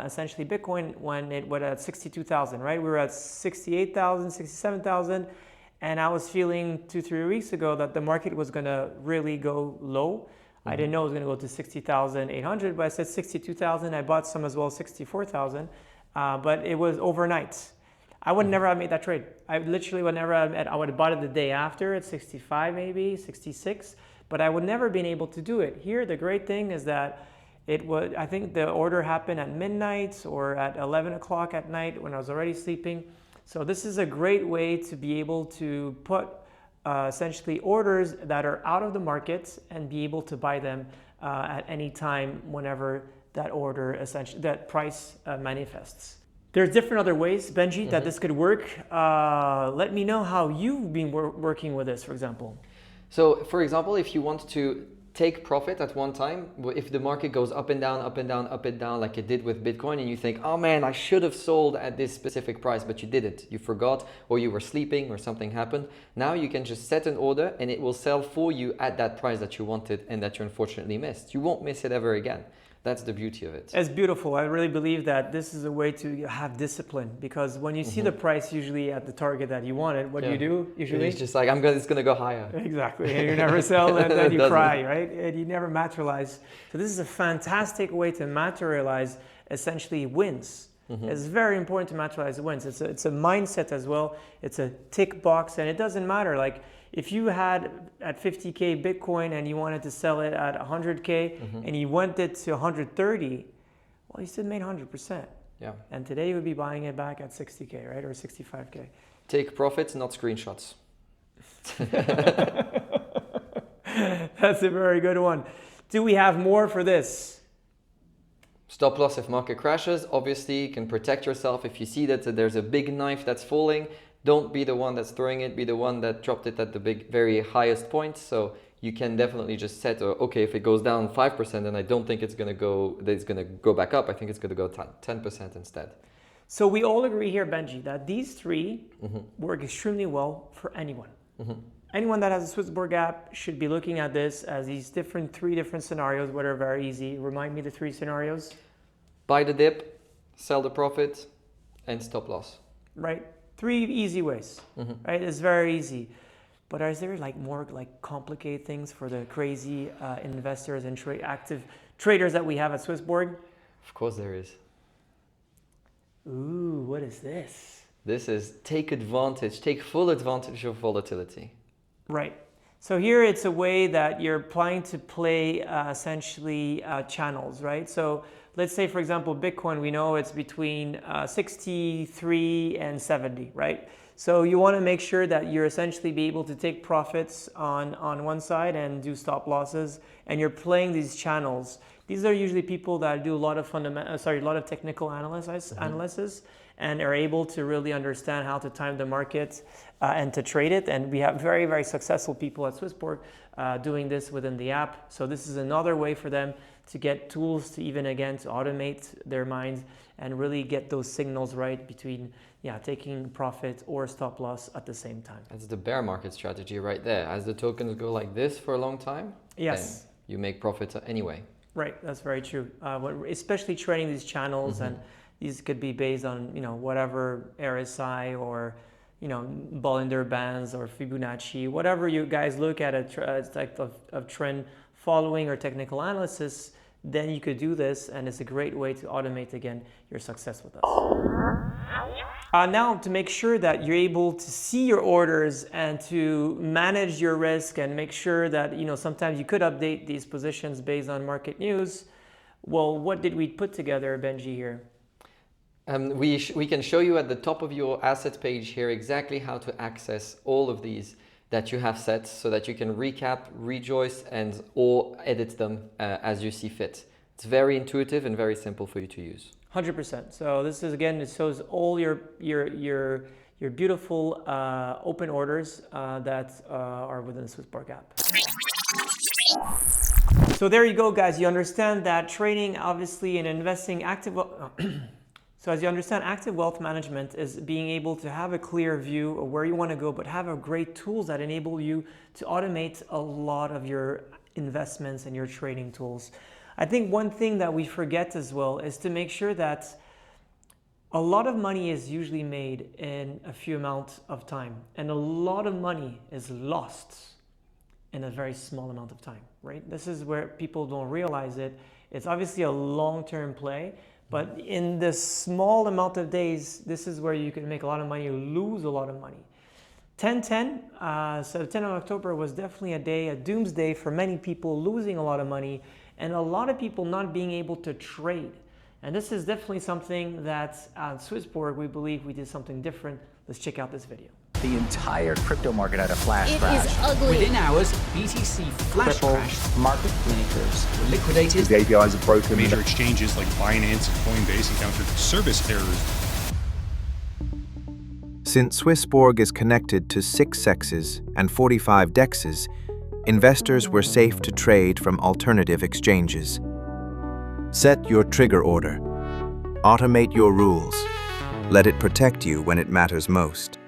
Speaker 2: essentially Bitcoin when it was at 62,000, right? We were at 68,000, 67,000. And I was feeling 2-3 weeks ago that the market was going to really go low. I didn't know it was going to go to 60,800, but I said 62,000. I bought some as well, 64,000, but it was overnight. I would never have made that trade. I literally would never have, I would have bought it the day after at 65 maybe, 66, but I would never been able to do it. Here, the great thing is that I think the order happened at midnight or at 11 o'clock at night when I was already sleeping. So this is a great way to be able to put essentially orders that are out of the market and be able to buy them at any time whenever that order, essentially, that price manifests. There's different other ways, Benjy, that this could work. Let me know how you've been working with this, for example.
Speaker 1: So, for example, if you want to take profit at one time, if the market goes up and down, up and down, up and down, like it did with Bitcoin, and you think, oh man, I should have sold at this specific price, but you didn't. You forgot, or you were sleeping, or something happened. Now you can just set an order, and it will sell for you at that price that you wanted and that you unfortunately missed. You won't miss it ever again. That's the beauty of it.
Speaker 2: It's beautiful. I really believe that this is a way to have discipline, because when you see the price usually at the target that you wanted, what do you do usually?
Speaker 1: It's just like, it's going to go higher.
Speaker 2: Exactly. And you never sell and then you cry, right? And you never materialize. So this is a fantastic way to materialize essentially wins. It's very important to materialize wins. It's a mindset as well. It's a tick box, and it doesn't matter. Like, if you had at 50K Bitcoin and you wanted to sell it at 100K and you went it to 130, well, you still made 100%.
Speaker 1: Yeah.
Speaker 2: And today you would be buying it back at 60K, right? Or 65K.
Speaker 1: Take profits, not screenshots.
Speaker 2: That's a very good one. Do we have more for this?
Speaker 1: Stop loss if market crashes. Obviously, you can protect yourself. If you see that there's a big knife that's falling, don't be the one that's throwing it, be the one that dropped it at the very highest point. So you can definitely just set, okay, if it goes down 5%, then I don't think it's going to go back up. I think it's going to go 10% instead.
Speaker 2: So we all agree here, Benjy, that these three work extremely well for anyone. Anyone that has a SwissBorg app should be looking at this as these three different scenarios, what are very easy. Remind me the three scenarios.
Speaker 1: Buy the dip, sell the profit, and stop loss.
Speaker 2: Right. 3 easy ways, right? It's very easy. But is there more complicated things for the crazy investors and active traders that we have at SwissBorg?
Speaker 1: Of course there is.
Speaker 2: Ooh, what is this?
Speaker 1: This is take full advantage of volatility.
Speaker 2: Right. So here it's a way that you're planning to play essentially channels, right? So let's say, for example, Bitcoin, we know it's between 63 and 70, right? So you want to make sure that you're essentially be able to take profits on one side and do stop losses, and you're playing these channels. These are usually people that do a lot of technical analysis and are able to really understand how to time the market and to trade it. And we have very, very successful people at SwissBorg doing this within the app. So this is another way for them to get tools to to automate their minds and really get those signals right between taking profit or stop loss at the same time.
Speaker 1: That's the bear market strategy right there. As the tokens go like this for a long time,
Speaker 2: yes,
Speaker 1: you make profits anyway.
Speaker 2: Right, that's very true. Especially trading these channels, and these could be based on whatever RSI or Bollinger Bands or Fibonacci, whatever you guys look at a type of trend following or technical analysis, then you could do this, and it's a great way to automate again your success with us. Now, to make sure that you're able to see your orders and to manage your risk and make sure that sometimes you could update these positions based on market news. Well, what did we put together, Benjy, here?
Speaker 1: We can show you at the top of your asset page here exactly how to access all of these that you have set, so that you can recap, rejoice, and or edit them as you see fit. It's very intuitive and very simple for you to use.
Speaker 2: 100%. So this is, again, it shows all your beautiful open orders that are within the SwissBorg app. So there you go, guys. You understand that trading, obviously, and investing So as you understand, active wealth management is being able to have a clear view of where you want to go, but have a great tools that enable you to automate a lot of your investments and your trading tools. I think one thing that we forget as well is to make sure that a lot of money is usually made in a few amount of time, and a lot of money is lost in a very small amount of time, right? This is where people don't realize it. It's obviously a long-term play, but in the small amount of days, this is where you can make a lot of money, you lose a lot of money. 10/10, so 10 of October was definitely a doomsday for many people, losing a lot of money, and a lot of people not being able to trade. And this is definitely something that at SwissBorg, we believe we did something different. Let's check out this video.
Speaker 4: The entire crypto market had a flash crash.
Speaker 5: It is ugly.
Speaker 6: Within hours, BTC flash crashed.
Speaker 4: Market makers
Speaker 6: Were liquidated.
Speaker 7: The APIs are broken.
Speaker 8: Major exchanges like Binance and Coinbase encountered service errors.
Speaker 3: Since SwissBorg is connected to 6 CEXs and 45 DEXs, investors were safe to trade from alternative exchanges. Set your trigger order. Automate your rules. Let it protect you when it matters most.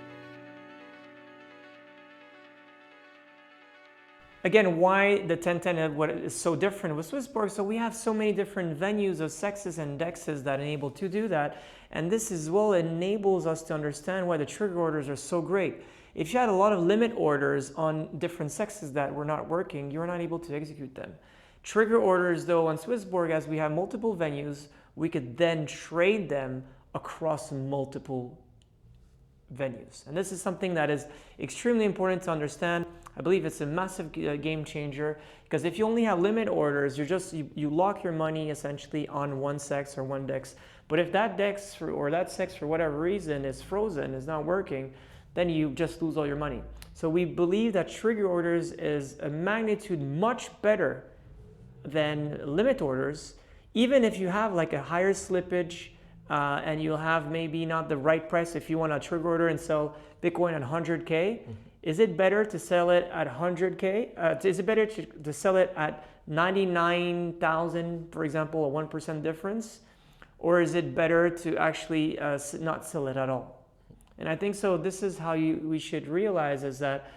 Speaker 2: Again, why the 10/10 what is so different with SwissBorg? So we have so many different venues of CEXs and DEXs that enable to do that. And this as well enables us to understand why the trigger orders are so great. If you had a lot of limit orders on different CEXs that were not working, you're not able to execute them. Trigger orders, though, on SwissBorg, as we have multiple venues, we could then trade them across multiple venues. And this is something that is extremely important to understand. I believe it's a massive game changer, because if you only have limit orders, you lock your money essentially on one CEX or one DEX. But if that DEX or that CEX for whatever reason is frozen, is not working, then you just lose all your money. So we believe that trigger orders is a magnitude much better than limit orders, even if you have like a higher slippage and you'll have maybe not the right price. If you want a trigger order and sell Bitcoin at 100K, is it better to sell it at 100K? Is it better to sell it at 99,000, for example, a 1% difference? Or is it better to actually not sell it at all? And I think so. This is how we should realize is that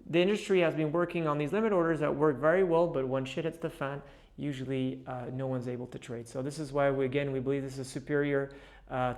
Speaker 2: the industry has been working on these limit orders that work very well, but when shit hits the fan, usually no one's able to trade. So this is why we believe this is superior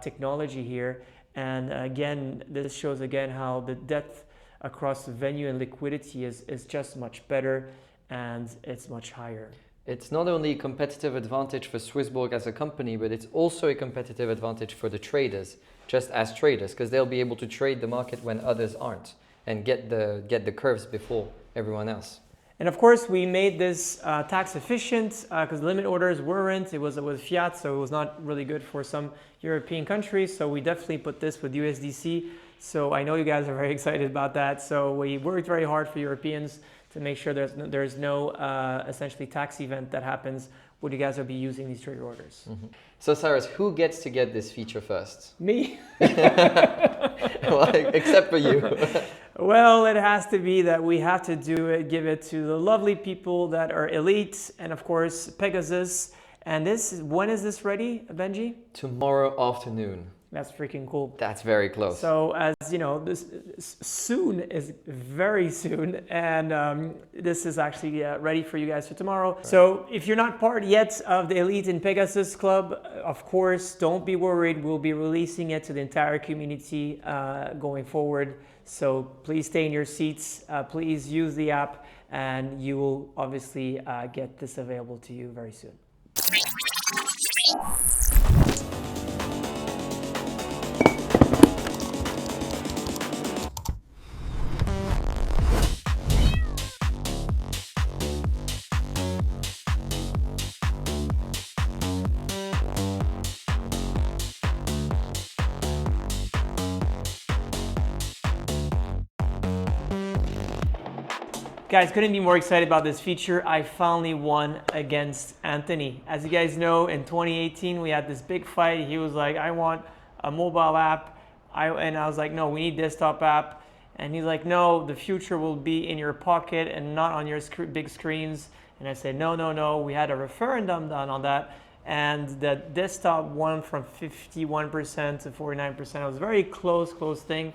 Speaker 2: technology here. And again, this shows again how the depth across the venue and liquidity is just much better, and it's much higher.
Speaker 1: It's not only a competitive advantage for SwissBorg as a company, but it's also a competitive advantage for the traders, just as traders, because they'll be able to trade the market when others aren't and get the curves before everyone else.
Speaker 2: And of course, we made this tax efficient because limit orders weren't. It was fiat, so it was not really good for some European countries. So we definitely put this with USDC. So I know you guys are very excited about that. So we worked very hard for Europeans to make sure there's no essentially tax event that happens when you guys will be using these trigger orders.
Speaker 1: Mm-hmm. So Cyrus, who gets to get this feature first?
Speaker 2: Me.
Speaker 1: Well, except for you.
Speaker 2: Well, it has to be that we have to give it to the lovely people that are elite, and of course Pegasus. And when is this ready, Benjy?
Speaker 1: Tomorrow afternoon.
Speaker 2: That's freaking cool.
Speaker 1: That's very close.
Speaker 2: So as you know, this soon is very soon, and this is actually ready for you guys for tomorrow. Right. So if you're not part yet of the Elite in Pegasus Club, of course, don't be worried. We'll be releasing it to the entire community going forward. So please stay in your seats. Please use the app, and you will obviously get this available to you very soon. Guys, couldn't be more excited about this feature. I finally won against Anthony. As you guys know, in 2018, we had this big fight. He was like, I want a mobile app. And I was like, no, we need desktop app. And he's like, no, the future will be in your pocket and not on your big screens. And I said, no. We had a referendum done on that. And the desktop won from 51% to 49%. It was a very close thing.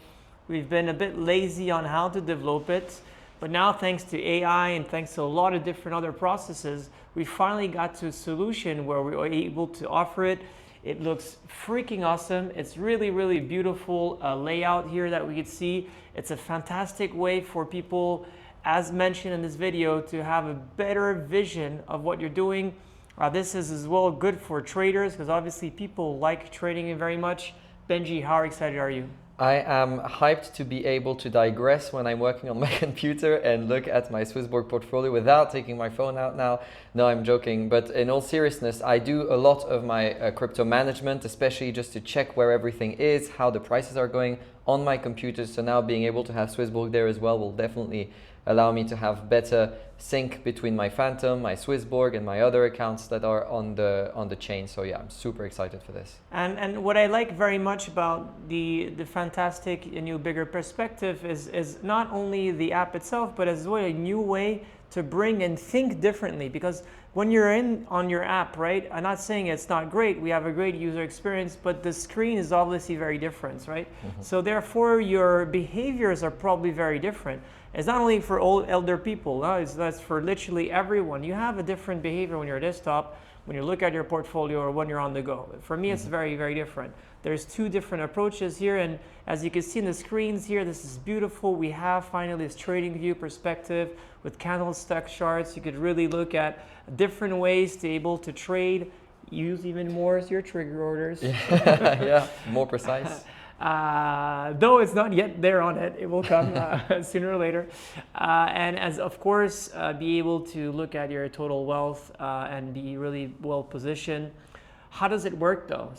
Speaker 2: We've been a bit lazy on how to develop it. But now, thanks to AI and thanks to a lot of different other processes, we finally got to a solution where we were able to offer it. It looks freaking awesome. It's really beautiful layout here that we could see. It's a fantastic way for people, as mentioned in this video, to have a better vision of what you're doing. This is as well good for traders because obviously people like trading very much. Benjy, how excited are you?
Speaker 1: I am hyped to be able to digress when I'm working on my computer and look at my SwissBorg portfolio without taking my phone out now. No, I'm joking. But in all seriousness, I do a lot of my crypto management, especially just to check where everything is, how the prices are going on my computer. So now being able to have SwissBorg there as well will definitely allow me to have better sync between my Phantom, my SwissBorg, and my other accounts that are on the chain. So yeah, I'm super excited for this.
Speaker 2: And what I like very much about the fantastic new bigger perspective is not only the app itself, but as well a new way to bring and think differently. Because when you're on your app, right? I'm not saying it's not great. We have a great user experience, but the screen is obviously very different, right? Mm-hmm. So therefore, your behaviors are probably very different. It's not only for elder people, that's for literally everyone. You have a different behavior when you're a desktop, when you look at your portfolio, or when you're on the go. For me, it's very different. There's two different approaches here, and as you can see in the screens here, this is beautiful. We have finally this trading view perspective with candlestick charts. You could really look at different ways to be able to trade, use even more as your trigger orders.
Speaker 1: Yeah, more precise.
Speaker 2: Though it's not yet there on it, it will come sooner or later. And as of course, be able to look at your total wealth and be really well positioned. How does it work though,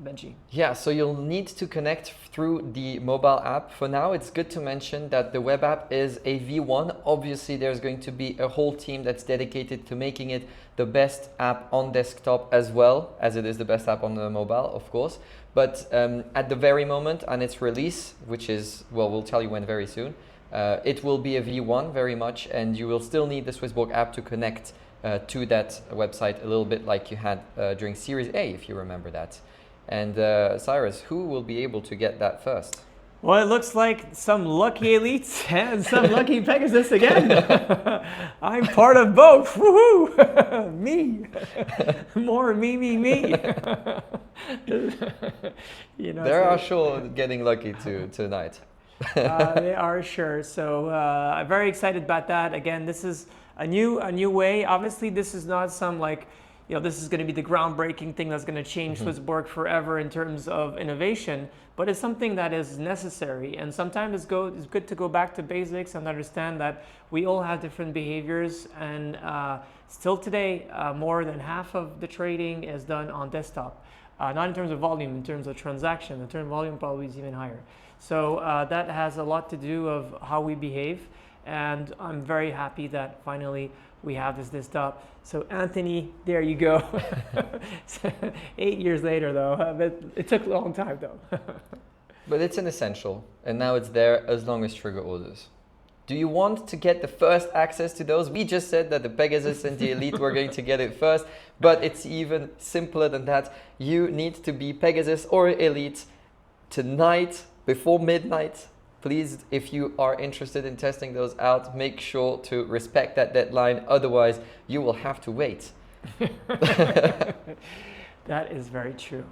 Speaker 2: Benjy?
Speaker 1: Yeah, so you'll need to connect through the mobile app. For now, it's good to mention that the web app is a V1. Obviously, there's going to be a whole team that's dedicated to making it the best app on desktop as well as it is the best app on the mobile, of course. But at the very moment on its release, which is, well, we'll tell you when very soon, it will be a V1 very much, and you will still need the SwissBorg app to connect to that website a little bit like you had during Series A, if you remember that. And Cyrus, who will be able to get that first?
Speaker 2: Well, it looks like some lucky elites and some lucky Pegasus again. I'm part of both. Woohoo! Me. More me. You know,
Speaker 1: they are sure getting lucky tonight.
Speaker 2: They are sure. So I'm very excited about that. Again, this is a new way. Obviously, this is not some this is going to be the groundbreaking thing that's going to change SwissBorg forever in terms of innovation, but it's something that is necessary. And sometimes it's good to go back to basics and understand that we all have different behaviors. And still today, more than half of the trading is done on desktop. Not in terms of volume, in terms of transaction. The term volume probably is even higher. So that has a lot to do of how we behave. And I'm very happy that finally we have this desktop. So Anthony, there you go. 8 years later though, but it took a long time though.
Speaker 1: But it's an essential, and now it's there as long as trigger orders. Do you want to get the first access to those? We just said that the Pegasus and the Elite were going to get it first, but it's even simpler than that. You need to be Pegasus or Elite tonight before midnight. Please, if you are interested in testing those out, make sure to respect that deadline. Otherwise, you will have to wait.
Speaker 2: That is very true.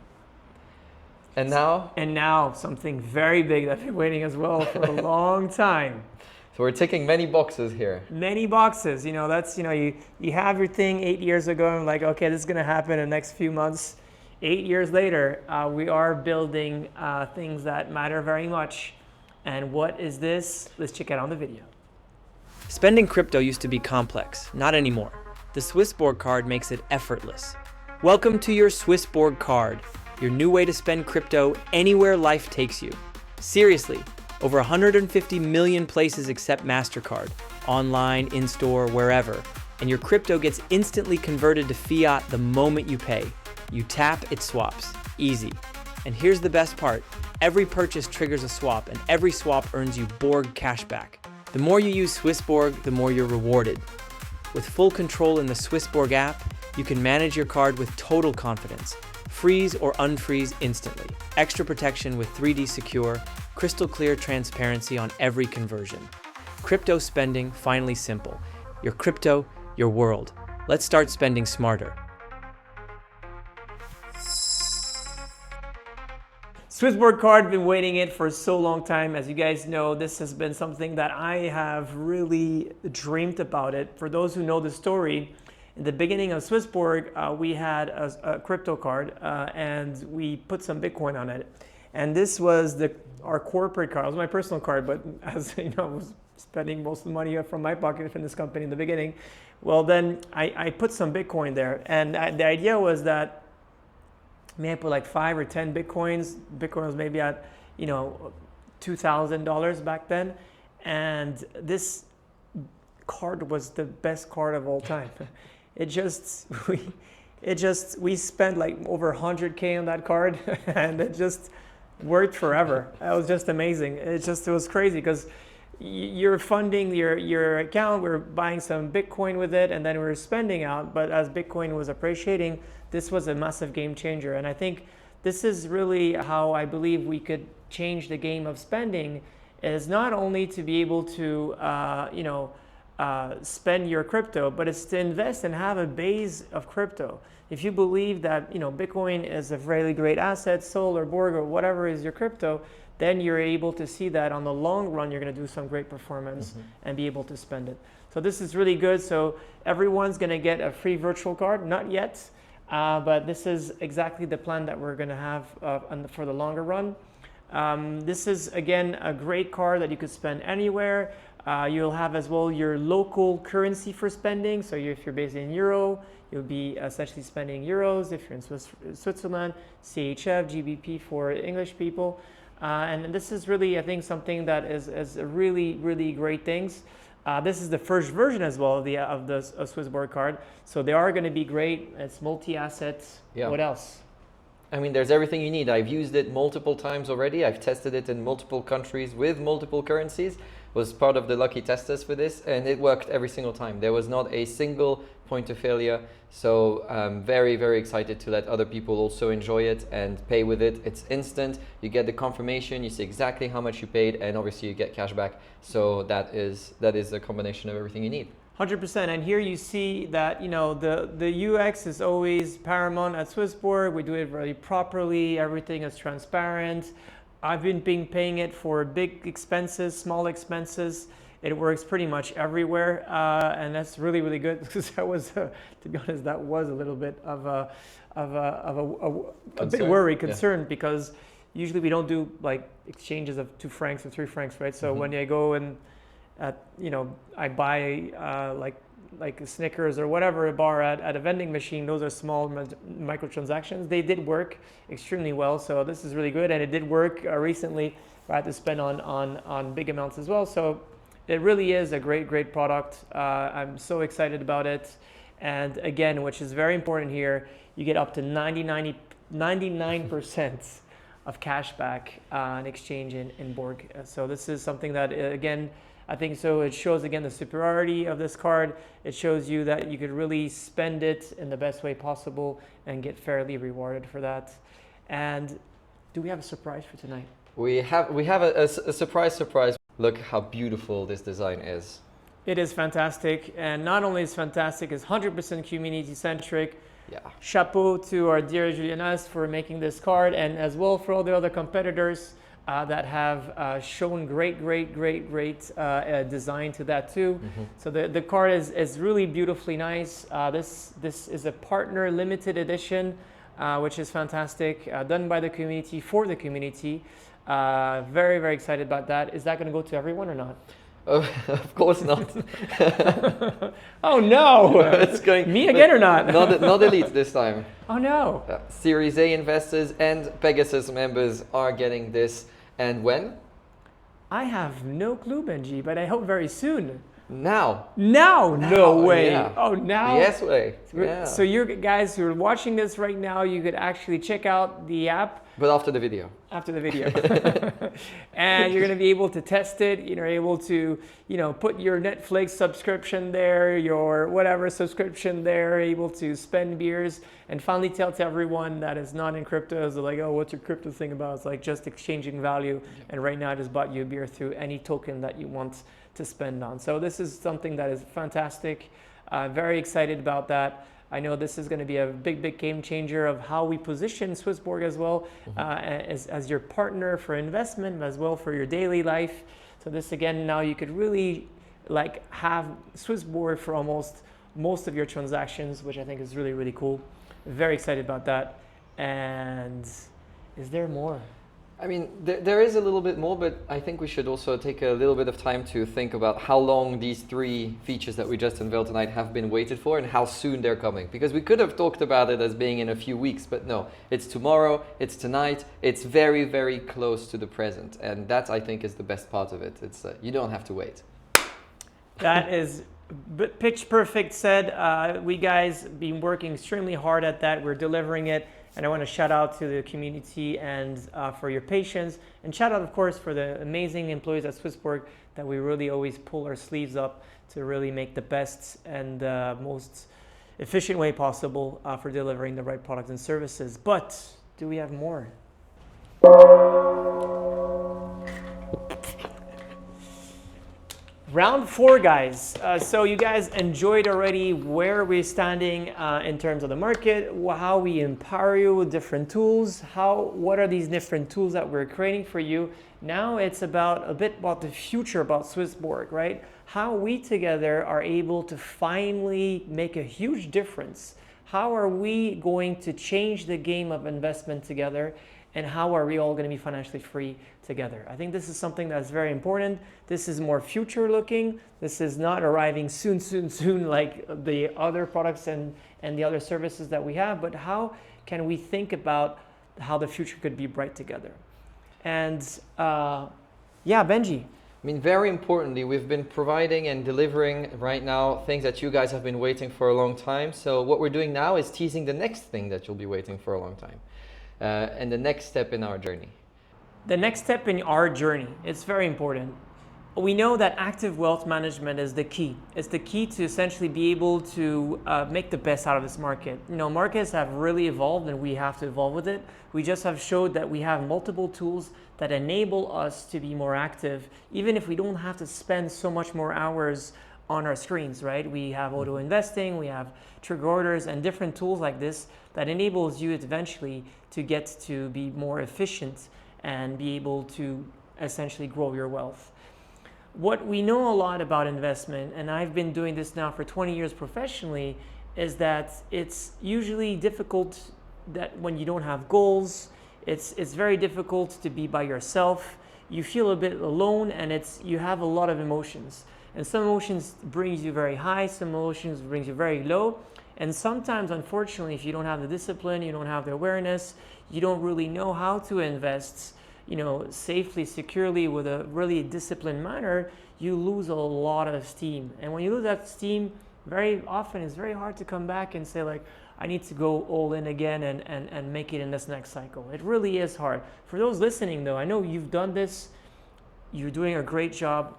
Speaker 1: And now?
Speaker 2: And now something very big that I've been waiting as well for a long time.
Speaker 1: So we're ticking many boxes here.
Speaker 2: Many boxes. You know, that's, you know, you have your thing 8 years ago and like, okay, this is going to happen in the next few months. 8 years later, we are building things that matter very much. And what is this? Let's check it out on the video. Spending crypto used to be complex, not anymore. The SwissBorg card makes it effortless. Welcome to your SwissBorg card, your new way to spend crypto anywhere life takes you. Seriously, over 150 million places accept MasterCard, online, in-store, wherever, and your crypto gets instantly converted to fiat the moment you pay. You tap, it swaps. Easy. And here's the best part. Every purchase triggers a swap, and every swap earns you Borg cashback. The more you use SwissBorg, the more you're rewarded. With full control in the SwissBorg app, you can manage your card with total confidence. Freeze or unfreeze instantly. Extra protection with 3D Secure, crystal clear transparency on every conversion. Crypto spending finally simple. Your crypto, your world. Let's start spending smarter. SwissBorg card, been waiting it for so long time. As you guys know, this has been something that I have really dreamed about it. For those who know the story, in the beginning of SwissBorg, we had a crypto card and we put some Bitcoin on it. And this was our corporate card. It was my personal card, but as you know, I was spending most of the money from my pocket from this company in the beginning. Well, then I put some Bitcoin there. And the idea was that maybe I put like 5 or 10 Bitcoins. Bitcoin was maybe at, you know, $2,000 back then. And this card was the best card of all time. We spent like over 100K on that card and it just worked forever. It was just amazing. It was crazy because you're funding your account, we're buying some Bitcoin with it, and then we're spending out. But as Bitcoin was appreciating, this was a massive game changer. And I think this is really how I believe we could change the game of spending, is not only to be able to, spend your crypto, but it's to invest and have a base of crypto. If you believe that, you know, Bitcoin is a really great asset, Sol or Borg or whatever is your crypto, then you're able to see that on the long run, you're going to do some great performance and be able to spend it. So this is really good. So everyone's going to get a free virtual card, not yet, but this is exactly the plan that we're going to have for the longer run. This is, again, a great card that you could spend anywhere. You'll have as well your local currency for spending. So if you're based in Euro, you'll be essentially spending Euros. If you're in Switzerland, CHF, GBP for English people. And this is really, I think, something that is a really, really great things. This is the first version as well of the SwissBorg card. So they are going to be great. It's multi-assets. Yeah. What else?
Speaker 1: I mean, there's everything you need. I've used it multiple times already. I've tested it in multiple countries with multiple currencies. Was part of the lucky testers for this, and it worked every single time. There was not a single point of failure. So I'm very, very excited to let other people also enjoy it and pay with it. It's instant. You get the confirmation. You see exactly how much you paid, and obviously you get cash back. So that is a combination of everything you need.
Speaker 2: 100%. And here you see that, you know, the UX is always paramount at SwissBorg. We do it very properly. Everything is transparent. I've been paying it for big expenses, small expenses. It works pretty much everywhere, and that's really, really good. Because that was, to be honest, that was a little bit of a bit worry, concern, because usually we don't do like exchanges of 2 francs or 3 francs, right? So when I go and I buy like a Snickers or whatever, a bar at a vending machine, those are small microtransactions. They did work extremely well, so this is really good. And it did work recently. I had to spend on big amounts as well. So it really is a great product. I'm so excited about it. And again, which is very important here, you get up to 99% of cash back in exchange in Borg. So this is something that, again, I think so. It shows, again, the superiority of this card. It shows you that you could really spend it in the best way possible and get fairly rewarded for that. And do we have a surprise for tonight?
Speaker 1: We have a surprise. Look how beautiful this design is.
Speaker 2: It is fantastic, and not only is fantastic, it's 100% community-centric.
Speaker 1: Yeah.
Speaker 2: Chapeau to our dear Julianas for making this card, and as well for all the other competitors that have shown great design to that too. So the card is really beautifully nice. This is a partner limited edition, which is fantastic, done by the community for the community. Very excited about that. Is that going to go to everyone or not?
Speaker 1: Of course not.
Speaker 2: Oh no!
Speaker 1: It's going
Speaker 2: me again or not?
Speaker 1: Not elite this time.
Speaker 2: Oh no!
Speaker 1: Series A investors and Pegasus members are getting this. And when?
Speaker 2: I have no clue, Benji, but I hope very soon.
Speaker 1: Now.
Speaker 2: No way.
Speaker 1: Yeah.
Speaker 2: Oh, now?
Speaker 1: Yes way. Yeah.
Speaker 2: So you guys who are watching this right now, you could actually check out the app.
Speaker 1: But after the video.
Speaker 2: After the video. And you're going to be able to test it. You're able to, put your Netflix subscription there, your whatever subscription there, able to spend beers and finally tell to everyone that is not in crypto. So like, oh, what's your crypto thing about? It's like just exchanging value. And right now I just bought you a beer through any token that you want to spend on. So this is something that is fantastic. Very excited about that. I know this is going to be a big game changer of how we position SwissBorg as well, as your partner for investment, as well for your daily life. So this again, now you could really have SwissBorg for almost most of your transactions, which I think is really cool. Very excited about that. And is there more?
Speaker 1: I mean, there is a little bit more, but I think we should also take a little bit of time to think about how long these 3 features that we just unveiled tonight have been waited for and how soon they're coming. Because we could have talked about it as being in a few weeks, but no, it's tomorrow, it's tonight, it's very close to the present. And that, I think, is the best part of it. It's you don't have to wait.
Speaker 2: That is pitch perfect said. We guys been working extremely hard at that. We're delivering it. And I want to shout out to the community and for your patience. And shout out, of course, for the amazing employees at SwissBorg that we really always pull our sleeves up to really make the best and most efficient way possible for delivering the right products and services. But do we have more? Round 4, guys. So you guys enjoyed already where we're standing in terms of the market, how we empower you with different tools, what are these different tools that we're creating for you. Now it's a bit about the future, about SwissBorg, right? How we together are able to finally make a huge difference. How are we going to change the game of investment together? And how are we all going to be financially free together? I think this is something that's very important. This is more future looking. This is not arriving soon like the other products and the other services that we have, but how can we think about how the future could be bright together? And Benji.
Speaker 1: I mean, very importantly, we've been providing and delivering right now things that you guys have been waiting for a long time. So what we're doing now is teasing the next thing that you'll be waiting for a long time. And the next step in our journey.
Speaker 2: The next step in our journey, it's very important. We know that active wealth management is the key. It's the key to essentially be able to make the best out of this market. Markets have really evolved and we have to evolve with it. We just have showed that we have multiple tools that enable us to be more active, even if we don't have to spend so much more hours on our screens, right? We have auto investing, we have trigger orders and different tools like this that enables you eventually to get to be more efficient and be able to essentially grow your wealth. What we know a lot about investment, and I've been doing this now for 20 years professionally, is that it's usually difficult that when you don't have goals, it's very difficult to be by yourself. You feel a bit alone and you have a lot of emotions. And some emotions brings you very high, some emotions brings you very low. And sometimes, unfortunately, if you don't have the discipline, you don't have the awareness, you don't really know how to invest, safely, securely, with a really disciplined manner, you lose a lot of steam. And when you lose that steam, very often it's very hard to come back and say like, I need to go all in again and make it in this next cycle. It really is hard. For those listening though, I know you've done this, you're doing a great job,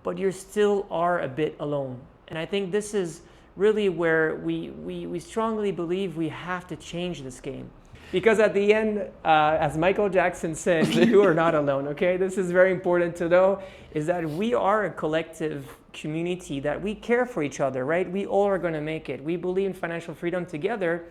Speaker 2: but you still are a bit alone. And I think this is really where we strongly believe we have to change this game. Because at the end, as Michael Jackson said, you are not alone, okay? This is very important to know, is that we are a collective community, that we care for each other, right? We all are going to make it. We believe in financial freedom together,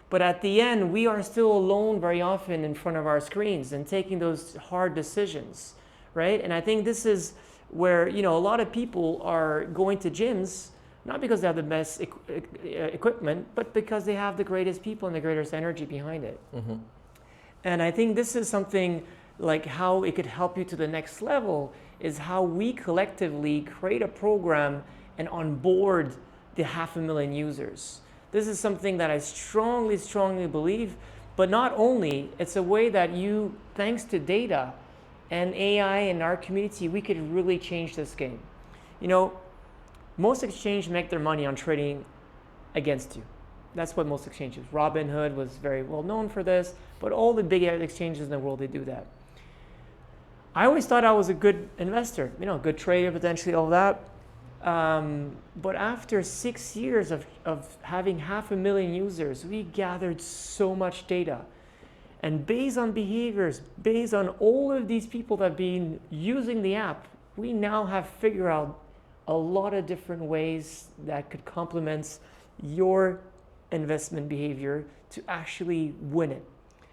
Speaker 2: but at the end, we are still alone very often in front of our screens and taking those hard decisions, right? And I think this is where, a lot of people are going to gyms, not because they have the best equipment, but because they have the greatest people and the greatest energy behind it. Mm-hmm. And I think this is something like how it could help you to the next level, is how we collectively create a program and onboard the 500,000 users. This is something that I strongly, strongly believe, but not only, it's a way that you, thanks to data and AI in our community, we could really change this game. Most exchanges make their money on trading against you. That's what most exchanges. Robinhood was very well known for this, but all the big exchanges in the world, they do that. I always thought I was a good investor, good trader, potentially all that. But after 6 years of having 500,000 users, we gathered so much data. And based on behaviors, based on all of these people that have been using the app, we now have figured out a lot of different ways that could complement your investment behavior to actually win it.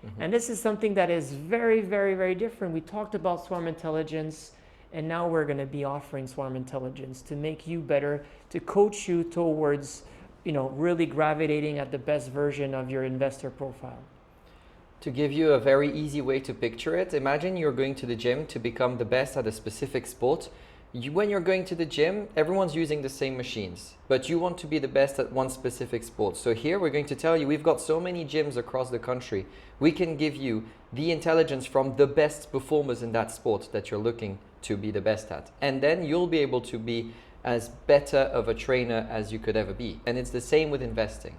Speaker 2: Mm-hmm. And this is something that is very, very, very different. We talked about Swarm Intelligence, and now we're going to be offering Swarm Intelligence to make you better, to coach you towards, really gravitating at the best version of your investor profile.
Speaker 1: To give you a very easy way to picture it, imagine you're going to the gym to become the best at a specific sport. When you're going to the gym, everyone's using the same machines, but you want to be the best at one specific sport. So here we're going to tell you, we've got so many gyms across the country. We can give you the intelligence from the best performers in that sport that you're looking to be the best at. And then you'll be able to be as better of a trainer as you could ever be. And it's the same with investing.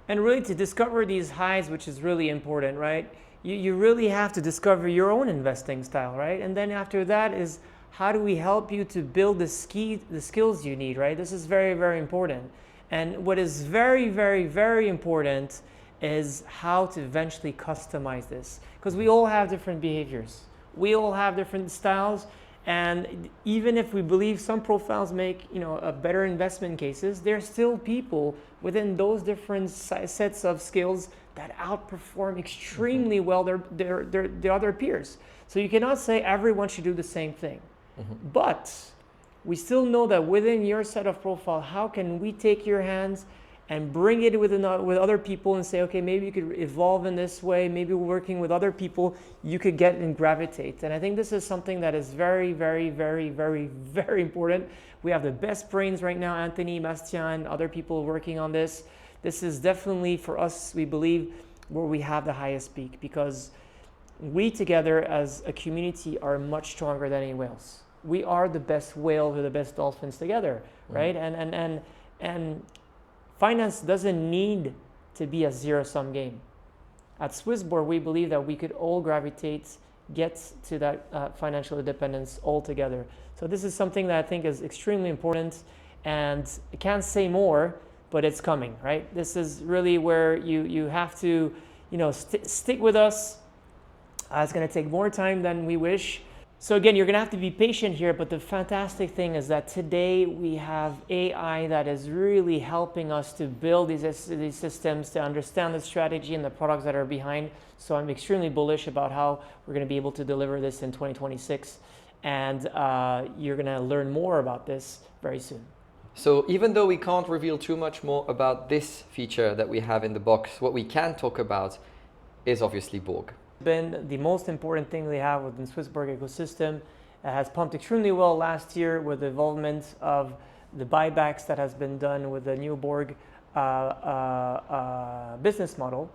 Speaker 2: And really to discover these highs, which is really important, right? You really have to discover your own investing style, right? And then after that is, how do we help you to build the skills you need, right? This is very, very important. And what is very, very, very important is how to eventually customize this. Because we all have different behaviors. We all have different styles. And even if we believe some profiles make, a better investment cases, there are still people within those different sets of skills that outperform extremely well their other peers. So you cannot say everyone should do the same thing. Mm-hmm. But we still know that within your set of profile, how can we take your hands and bring it with other people and say, okay, maybe you could evolve in this way, maybe working with other people, you could get and gravitate. And I think this is something that is very, very, very, very, very important. We have the best brains right now, Anthony, Bastien, other people working on this. This is definitely for us, we believe, where we have the highest peak, because we together as a community are much stronger than anyone else. We are the best whales or the best dolphins together, right? And finance doesn't need to be a zero-sum game. At SwissBorg, we believe that we could all gravitate, get to that financial independence all together. So this is something that I think is extremely important, and I can't say more, but it's coming, right? This is really where you have to, stick with us. It's going to take more time than we wish. So again, you're going to have to be patient here, but the fantastic thing is that today we have AI that is really helping us to build these systems, to understand the strategy and the products that are behind. So I'm extremely bullish about how we're going to be able to deliver this in 2026. And you're going to learn more about this very soon.
Speaker 1: So even though we can't reveal too much more about this feature that we have in the box, what we can talk about is obviously Borg.
Speaker 2: Been the most important thing they have within SwissBorg ecosystem. It has pumped extremely well last year with the involvement of the buybacks that has been done with the new Borg business model.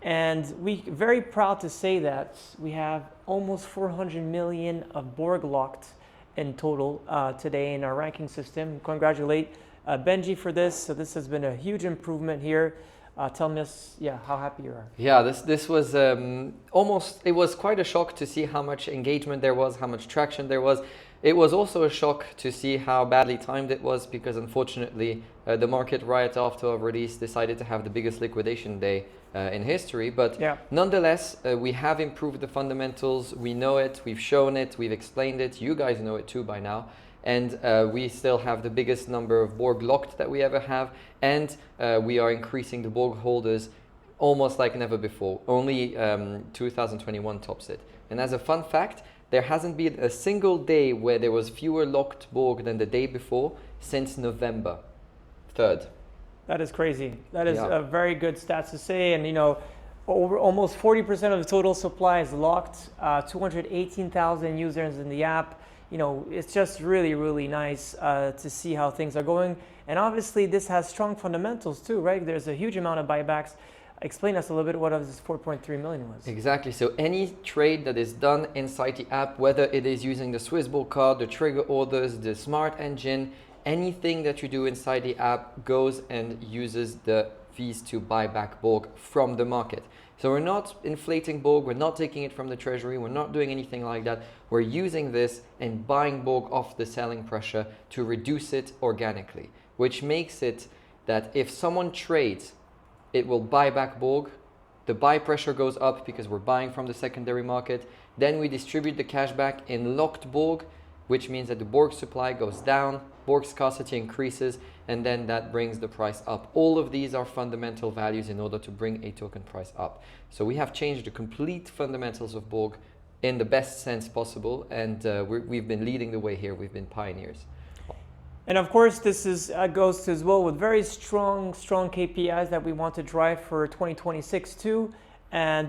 Speaker 2: And we're very proud to say that we have almost 400 million of Borg locked in total today in our ranking system. Congratulate Benjy for this. So this has been a huge improvement here. Tell us, how happy you are.
Speaker 1: Yeah, this was it was quite a shock to see how much engagement there was, how much traction there was. It was also a shock to see how badly timed it was, because unfortunately the market right after our release decided to have the biggest liquidation day in history. But nonetheless, we have improved the fundamentals. We know it, we've shown it, we've explained it. You guys know it too by now. And we still have the biggest number of Borg locked that we ever have. And we are increasing the Borg holders almost like never before. Only 2021 tops it. And as a fun fact, there hasn't been a single day where there was fewer locked Borg than the day before since November 3rd.
Speaker 2: That is crazy. That is a very good stats to say. And over almost 40% of the total supply is locked. 218,000 users in the app. It's just really, really nice to see how things are going. And obviously this has strong fundamentals too, right? There's a huge amount of buybacks. Explain us a little bit what this 4.3 million was.
Speaker 1: Exactly. So any trade that is done inside the app, whether it is using the SwissBorg card, the trigger orders, the smart engine, anything that you do inside the app goes and uses the fees to buy back Borg from the market. So we're not inflating Borg, we're not taking it from the treasury, we're not doing anything like that. We're using this and buying Borg off the selling pressure to reduce it organically, which makes it that if someone trades, it will buy back Borg. The buy pressure goes up because we're buying from the secondary market. Then we distribute the cash back in locked Borg, which means that the Borg supply goes down, Borg scarcity increases, and then that brings the price up. All of these are fundamental values in order to bring a token price up. So we have changed the complete fundamentals of Borg in the best sense possible, and we've been leading the way here. We've been pioneers.
Speaker 2: And of course, this goes to as well with very strong KPIs that we want to drive for 2026 too. And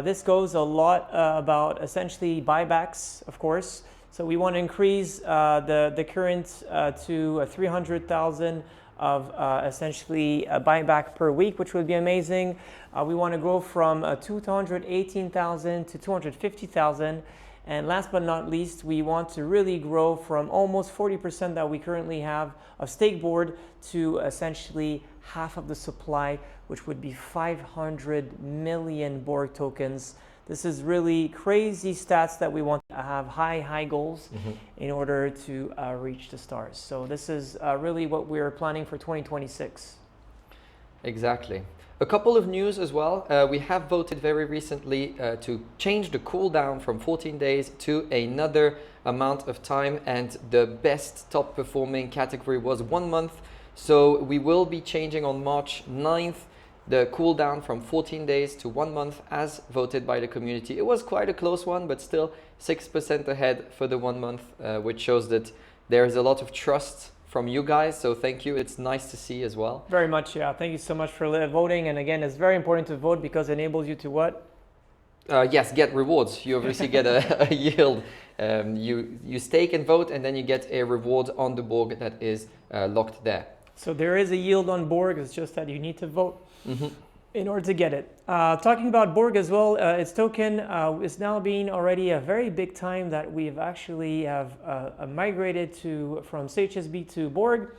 Speaker 2: this goes a lot about essentially buybacks, of course. So we want to increase the current to 300,000 of essentially a buyback per week, which would be amazing. We want to grow from 218,000 to 250,000. And last but not least, we want to really grow from almost 40% that we currently have of stake board to essentially half of the supply, which would be 500 million Borg tokens. This is really crazy stats that we want to have high goals in order to reach the stars. So this is really what we're planning for 2026.
Speaker 1: Exactly. A couple of news as well. We have voted very recently to change the cooldown from 14 days to another amount of time, and the best top performing category was 1 month. So we will be changing on March 9th the cooldown from 14 days to 1 month as voted by the community. It was quite a close one, but still 6% ahead for the 1 month, which shows that there is a lot of trust from you guys, so thank you. It's nice to see as well.
Speaker 2: Very much, yeah. Thank you so much for voting. And again, it's very important to vote because it enables you to what?
Speaker 1: Yes, get rewards. You obviously get a yield. You stake and vote, and then you get a reward on the Borg that is locked there.
Speaker 2: So there is a yield on Borg. It's just that you need to vote in order to get it. Talking about Borg as well, its token is now being already a very big time that we've actually have migrated from CHSB to Borg.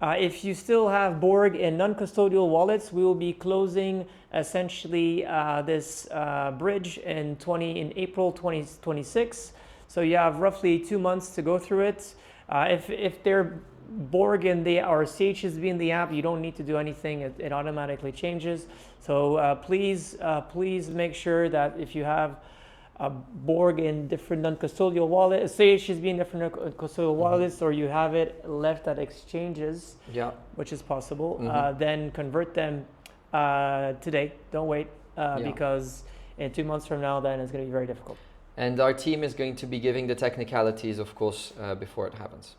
Speaker 2: If you still have Borg in non-custodial wallets, we will be closing essentially this bridge in April 2026. So you have roughly 2 months to go through it. If they're Borg in or CHSB in the app, you don't need to do anything. It automatically changes. So please make sure that if you have a Borg in different non-custodial wallets, CHSB in different custodial wallets, or you have it left at exchanges, which is possible, then convert them today. Don't wait because in 2 months from now, then it's going to be very difficult.
Speaker 1: And our team is going to be giving the technicalities, of course, before it happens.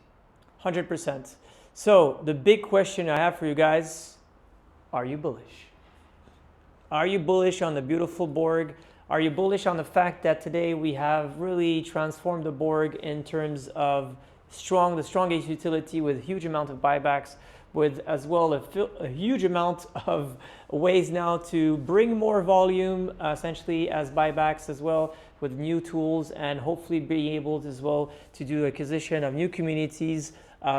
Speaker 2: 100%. So the big question I have for you guys, are you bullish? Are you bullish on the beautiful Borg? Are you bullish on the fact that today we have really transformed the Borg in terms of the strongest utility with a huge amount of buybacks, with as well a huge amount of ways now to bring more volume essentially as buybacks as well, with new tools, and hopefully being able to, as well to do acquisition of new communities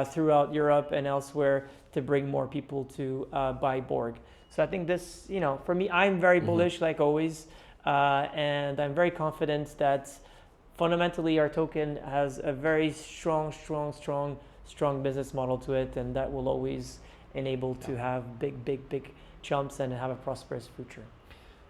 Speaker 2: throughout Europe and elsewhere to bring more people to buy Borg. So I think this, for me, I'm very bullish like always, and I'm very confident that fundamentally our token has a very strong business model to it, and that will always enable to have big jumps and have a prosperous future.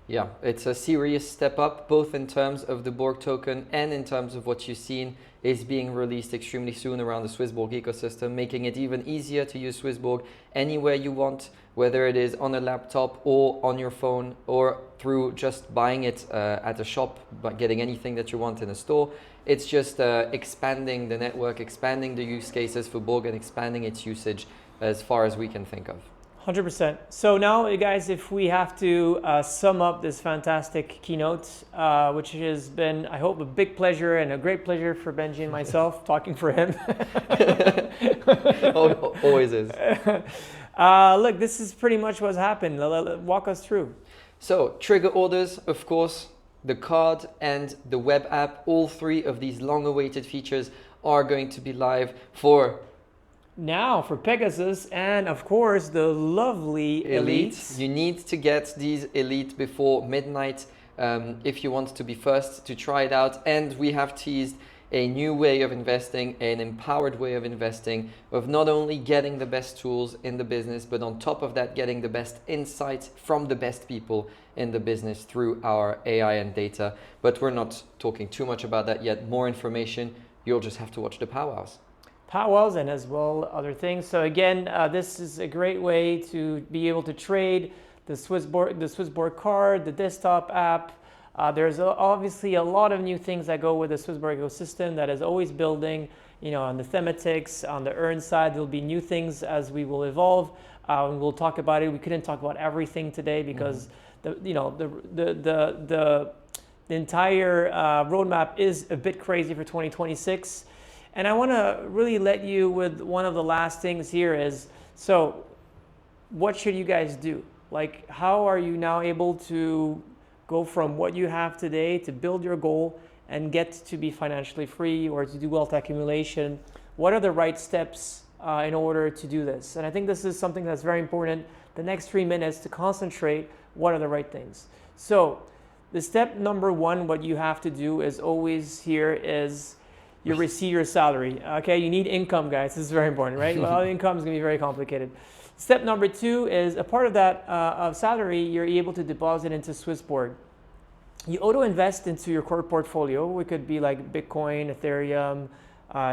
Speaker 1: Yeah, it's a serious step up, both in terms of the Borg token and in terms of what you've seen is being released extremely soon around the SwissBorg ecosystem, making it even easier to use SwissBorg anywhere you want, whether it is on a laptop or on your phone or through just buying it at a shop, but getting anything that you want in a store. It's just expanding the network, expanding the use cases for Borg and expanding its usage as far as we can think of.
Speaker 2: 100%. So now, guys, if we have to sum up this fantastic keynote, which has been, I hope, a big pleasure and a great pleasure for Benjy and myself, talking for him.
Speaker 1: Always is.
Speaker 2: Look, this is pretty much what's happened. Walk us through.
Speaker 1: So, trigger orders, of course, the card and the web app, all three of these long-awaited features are going to be live for
Speaker 2: now for Pegasus and of course the lovely Elite.
Speaker 1: You need to get these Elite before midnight if you want to be first to try it out. And we have teased a new way of investing, an empowered way of investing, of not only getting the best tools in the business, but on top of that, getting the best insights from the best people in the business through our AI and data. But we're not talking too much about that yet. More information, you'll just have to watch the powwows.
Speaker 2: Powwows and as well other things. So again, this is a great way to be able to trade the SwissBorg card, the desktop app. There's obviously a lot of new things that go with the SwissBorg ecosystem that is always building. You know, on the thematics, on the earn side, there'll be new things as we will evolve. And we'll talk about it. We couldn't talk about everything today because the entire roadmap is a bit crazy for 2026. And I want to really let you with one of the last things here is, so what should you guys do? Like, how are you now able to go from what you have today to build your goal and get to be financially free or to do wealth accumulation? What are the right steps in order to do this? And I think this is something that's very important. The next 3 minutes to concentrate, what are the right things? So the step number one, what you have to do is always here is you receive your salary. Okay, you need income, guys. This is very important, right? Well, income is going to be very complicated. Step number two is a part of that of salary, you're able to deposit into SwissBorg. You auto invest into your core portfolio. It could be like Bitcoin, Ethereum,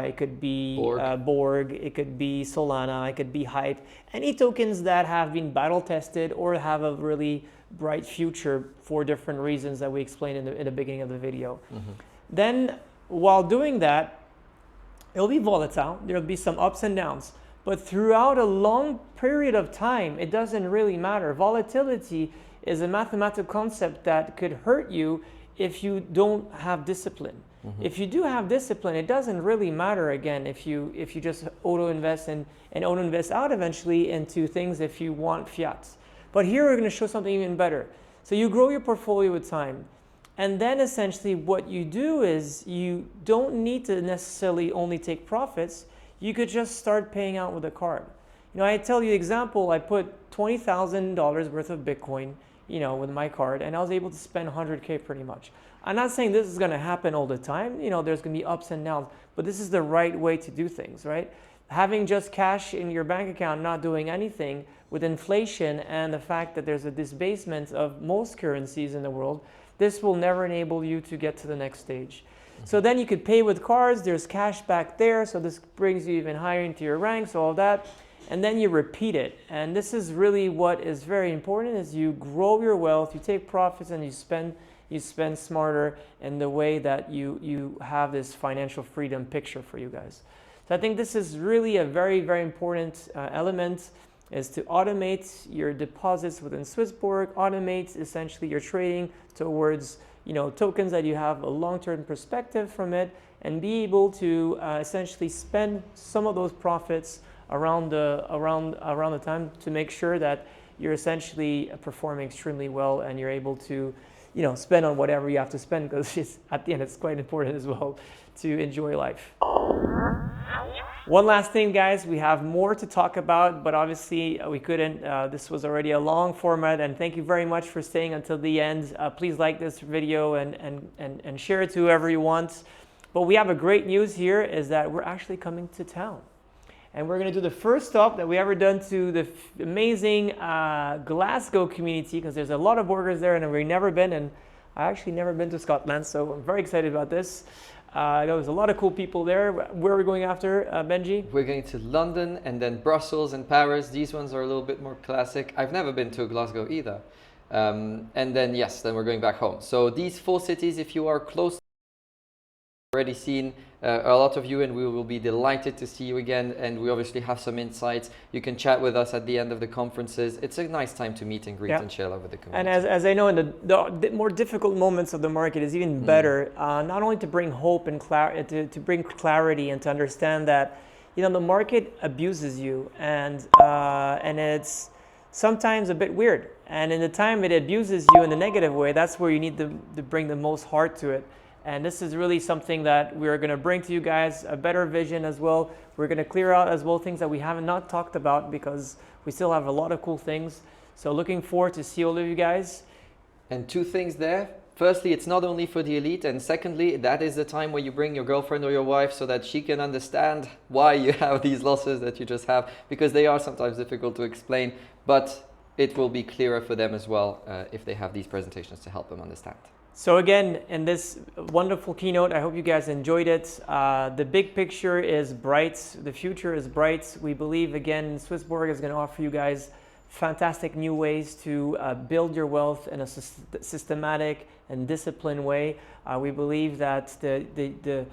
Speaker 2: it could be Borg, it could be Solana, it could be Hype. Any tokens that have been battle tested or have a really bright future for different reasons that we explained in the beginning of the video. Then while doing that, it'll be volatile. There'll be some ups and downs. But throughout a long period of time, it doesn't really matter. Volatility is a mathematical concept that could hurt you if you don't have discipline. If you do have discipline, it doesn't really matter again if you just auto invest and auto invest out eventually into things if you want fiat. But here we're going to show something even better. So you grow your portfolio with time. And then essentially what you do is you don't need to necessarily only take profits. You could just start paying out with a card. You know, I tell you example, I put $20,000 worth of Bitcoin, you know, with my card, and I was able to spend 100K pretty much. I'm not saying this is going to happen all the time. You know, there's going to be ups and downs, but this is the right way to do things, right? Having just cash in your bank account, not doing anything with inflation and the fact that there's a debasement of most currencies in the world, this will never enable you to get to the next stage. So then you could pay with cards, there's cash back there, so this brings you even higher into your ranks, all of that, and then you repeat it. And this is really what is very important, is you grow your wealth, you take profits, and you spend smarter in the way that you have this financial freedom picture for you guys. So I think this is really a very, very important element, is to automate your deposits within SwissBorg, automate essentially your trading towards, you know, tokens that you have a long-term perspective from it, and be able to essentially spend some of those profits around the time to make sure that you're essentially performing extremely well and you're able to, you know, spend on whatever you have to spend, because at the end it's quite important as well to enjoy life. One last thing, guys, we have more to talk about, but obviously we couldn't. This was already a long format, and thank you very much for staying until the end. Please like this video and share it to whoever you want. But we have a great news here is that we're actually coming to town. And we're going to do the first stop that we ever done to the amazing Glasgow community, because there's a lot of workers there and we've never been, and I actually never been to Scotland, so I'm very excited about this. There was a lot of cool people there. Where are we going after, Benji?
Speaker 1: We're going to London and then Brussels and Paris. These ones are a little bit more classic. I've never been to Glasgow either. And then, yes, then we're going back home. So these 4 cities, if you are close, already seen a lot of you, and we will be delighted to see you again. And we obviously have some insights. You can chat with us at the end of the conferences. It's a nice time to meet and greet and share love with the community.
Speaker 2: And as I know, in the more difficult moments of the market is even better, not only to bring hope and to bring clarity and to understand that, the market abuses you, and it's sometimes a bit weird. And in the time it abuses you in the negative way, that's where you need to bring the most heart to it. And this is really something that we're going to bring to you guys, a better vision as well. We're going to clear out as well things that we haven't not talked about, because we still have a lot of cool things. So looking forward to see all of you guys.
Speaker 1: And 2 things there. Firstly, it's not only for the elite. And secondly, that is the time where you bring your girlfriend or your wife so that she can understand why you have these losses that you just have, because they are sometimes difficult to explain. But it will be clearer for them as well if they have these presentations to help them understand.
Speaker 2: So again, in this wonderful keynote, I hope you guys enjoyed it. The big picture is bright. The future is bright. We believe, again, SwissBorg is going to offer you guys fantastic new ways to build your wealth in a systematic and disciplined way. We believe that the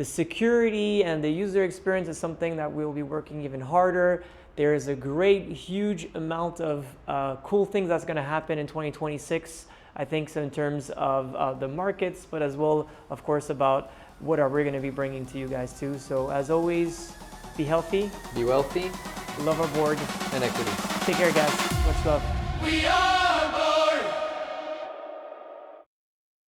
Speaker 2: security and the user experience is something that we'll be working even harder. There is a great, huge amount of cool things that's going to happen in 2026. I think so in terms of the markets, but as well, of course, about what are we going to be bringing to you guys too. So as always, be healthy,
Speaker 1: be wealthy,
Speaker 2: love our board,
Speaker 1: and equity.
Speaker 2: Take care, guys. Much love.
Speaker 6: We are